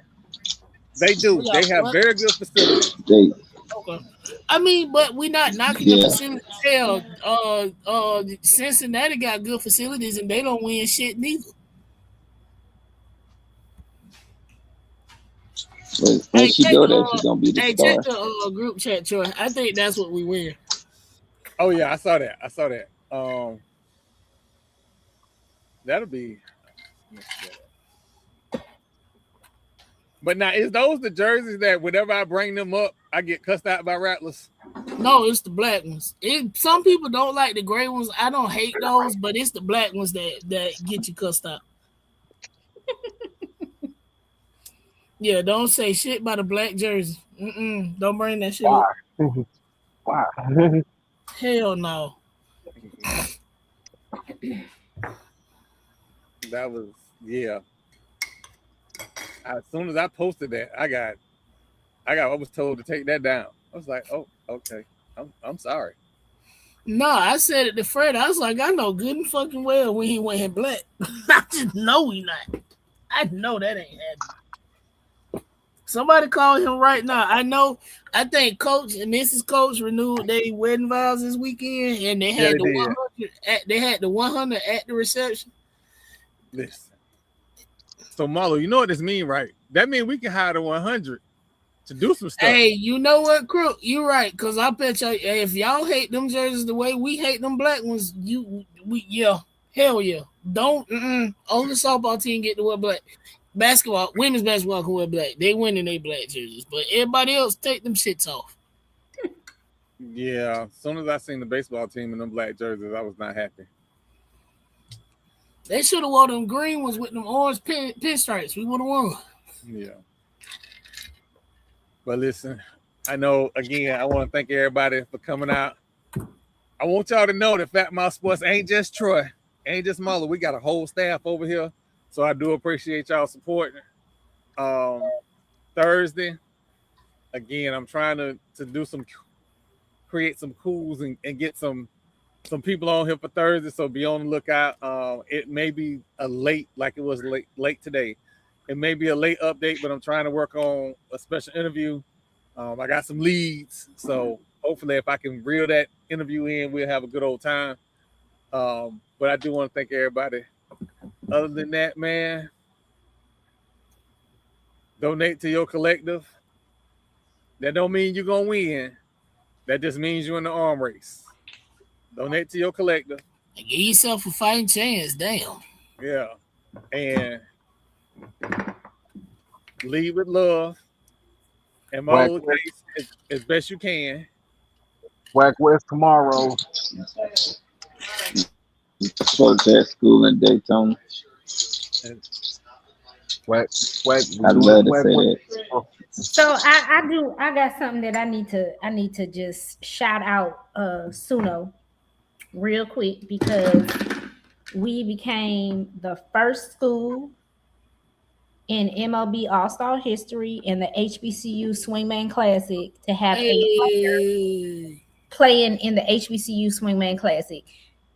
They do. They have very good facilities. Okay. I mean, but we're not knocking the facilities. Hell, Cincinnati got good facilities and they don't win shit neither. When she go there, she's gonna be the star. Check the group chat, Troy. I think that's what we win. Oh yeah, I saw that. That'll be. But now, is those the jerseys that whenever I bring them up, I get cussed out by Rattlers? No, it's the black ones. Some people don't like the gray ones. I don't hate those, but it's the black ones that get you cussed out. Yeah, don't say shit about a black jersey. Don't bring that shit up. Why? Hell no. That was As soon as I posted that, I was told to take that down. I was like, oh, okay. I'm sorry. No, I said it to Fred. I was like, I know good and fucking well when he went in black. I just know he not. I know that ain't happening. Somebody call him right now. I think Coach and Mrs. Coach renewed their wedding vows this weekend, and they had 100. They had the 100 at the reception. Listen. So Marlo, you know what this mean, right? That means we can hire the 100 to do some stuff. Hey, you know what, Crook? You're right, because I bet you if y'all hate them jerseys the way we hate them black ones, hell yeah. Don't only softball team get to wear black. Women's basketball can wear black. They winning their black jerseys, but everybody else take them shits off. Yeah, as soon as I seen the baseball team in them black jerseys, I was not happy. They should have worn them green ones with them orange pinstripes. We would have won. Yeah. But listen, I know, again, I want to thank everybody for coming out. I want y'all to know that Fat Mouth Sports ain't just Troy, ain't just Marlo. We got a whole staff over here. So I do appreciate y'all supporting. Thursday, again, I'm trying to do create some cools and get some people on here for Thursday. So be on the lookout. It may be a late, like it was late today. It may be a late update, but I'm trying to work on a special interview. I got some leads. So hopefully if I can reel that interview in, we'll have a good old time. But I do want to thank everybody. Other than that, man, donate to your collective. That don't mean you're going to win. That just means you're in the arm race. Donate to your collective. And give yourself a fighting chance. Damn. Yeah. And lead with love. And motivate as best you can. Whack West tomorrow. Sports at school in Daytona. And Swag, I'd we doing love to swag say week. that. So I got something that I need to just shout out Suno real quick because we became the first school in MLB All-Star history in the HBCU Swingman Classic to have a player Hey, playing in the HBCU Swingman Classic.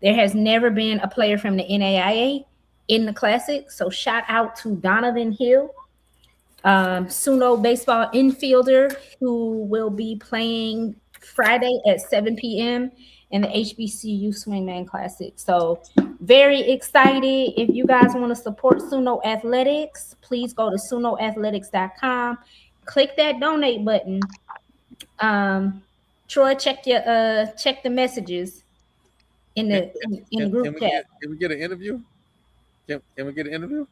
There has never been a player from the NAIA in the Classic, so shout out to Donovan Hill, Suno baseball infielder who will be playing Friday at 7 p.m. in the HBCU Swingman Classic. So very excited. If you guys want to support Suno Athletics, please go to sunoathletics.com. Click that donate button. Troy, check the messages in can, the group chat. can we get an interview? Can we get an interview?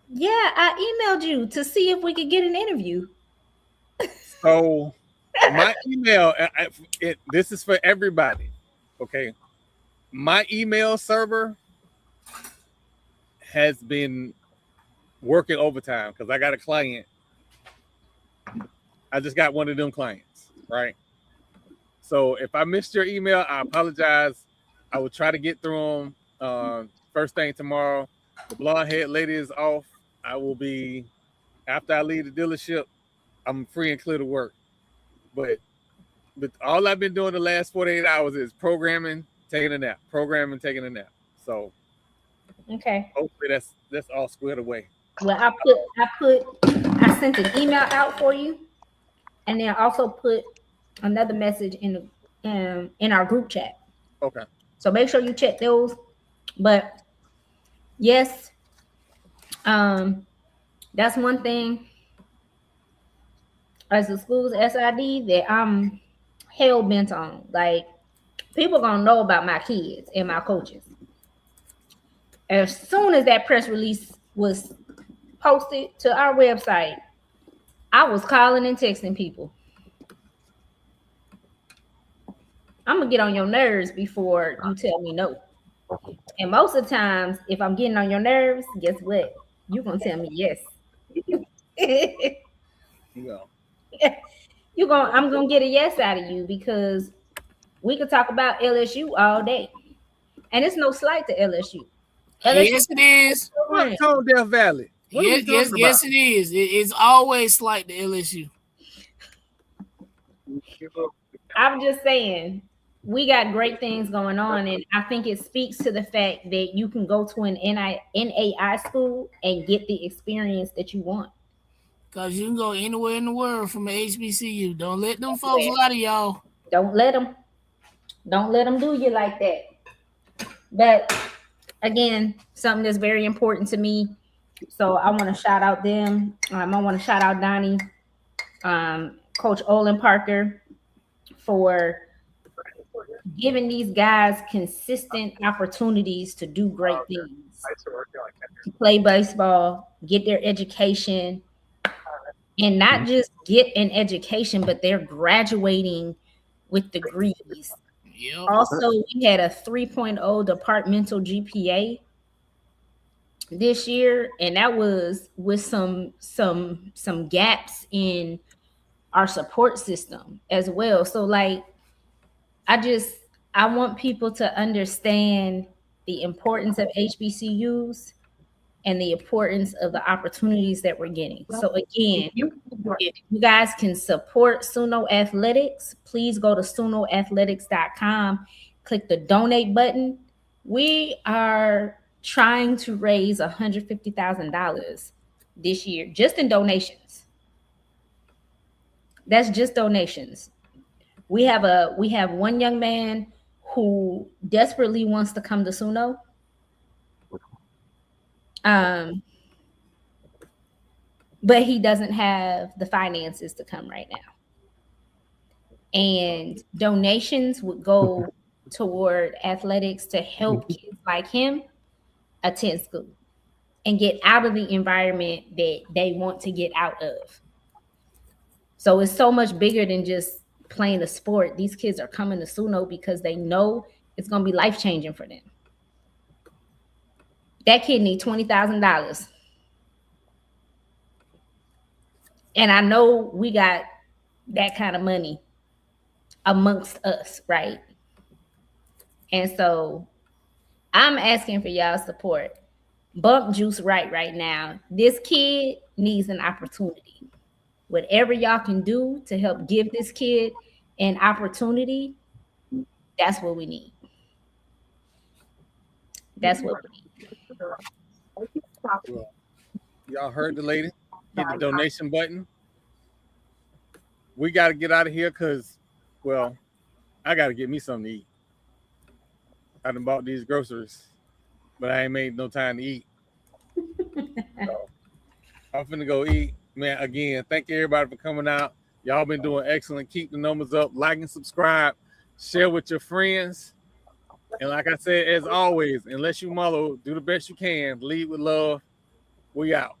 Yeah, I emailed you to see if we could get an interview. So my email, this is for everybody. Okay. My email server has been working overtime because I got a client. I just got one of them clients, right? So if I missed your email, I apologize. I will try to get through them first thing tomorrow. The blonde head lady is off. I will be, after I leave the dealership, I'm free and clear to work. But all I've been doing the last 48 hours is programming, taking a nap, programming, taking a nap. So Okay. hopefully that's all squared away. Well, I sent an email out for you, and then I also put another message in our group chat. Okay. So make sure you check those. But yes, that's one thing as the school's SID that I'm hell bent on. Like, people gonna know about my kids and my coaches. As soon as that press release was posted to our website, I was calling and texting people. I'm gonna get on your nerves before you tell me no. And most of the times, if I'm getting on your nerves, guess what? You're gonna tell me yes. Yeah. I'm gonna get a yes out of you because we could talk about LSU all day. And it's no slight to LSU. yes, it is. What Tone Death Valley? What are we talking about? Yes, it is. It's always slight to LSU. I'm just saying, we got great things going on, and I think it speaks to the fact that you can go to an NAI school and get the experience that you want. Because you can go anywhere in the world from a HBCU. Don't let them folks lie to y'all. Don't let them do you like that. But again, something that's very important to me. So I want to shout out them. I want to shout out Donnie, Coach Olin Parker, for giving these guys consistent opportunities to do great things, to play baseball, get their education, and not just get an education, but they're graduating with degrees. Yep. Also, we had a 3.0 departmental GPA this year, and that was with some gaps in our support system as well. So like, I want people to understand the importance of HBCUs and the importance of the opportunities that we're getting. So again, if you guys can support Suno Athletics, please go to sunoathletics.com, click the donate button. We are trying to raise $150,000 this year, just in donations. That's just donations. We have one young man who desperately wants to come to Suno. But he doesn't have the finances to come right now. And donations would go toward athletics to help kids like him attend school and get out of the environment that they want to get out of. So it's so much bigger than just playing a sport. These kids are coming to Suno because they know it's going to be life-changing for them. That kid need $20,000. And I know we got that kind of money amongst us, right? And so I'm asking for y'all support. Bump Juice right now. This kid needs an opportunity. Whatever y'all can do to help give this kid an opportunity, that's what we need. That's what we need. Well, y'all heard the lady. Hit the donation button. We got to get out of here because, well, I got to get me something to eat. I done bought these groceries, but I ain't made no time to eat. So I'm finna go eat. Man, again, thank you everybody for coming out. Y'all been doing excellent. Keep the numbers up. Like and subscribe. Share with your friends. And like I said, as always, unless you muddle, do the best you can. Lead with love. We out.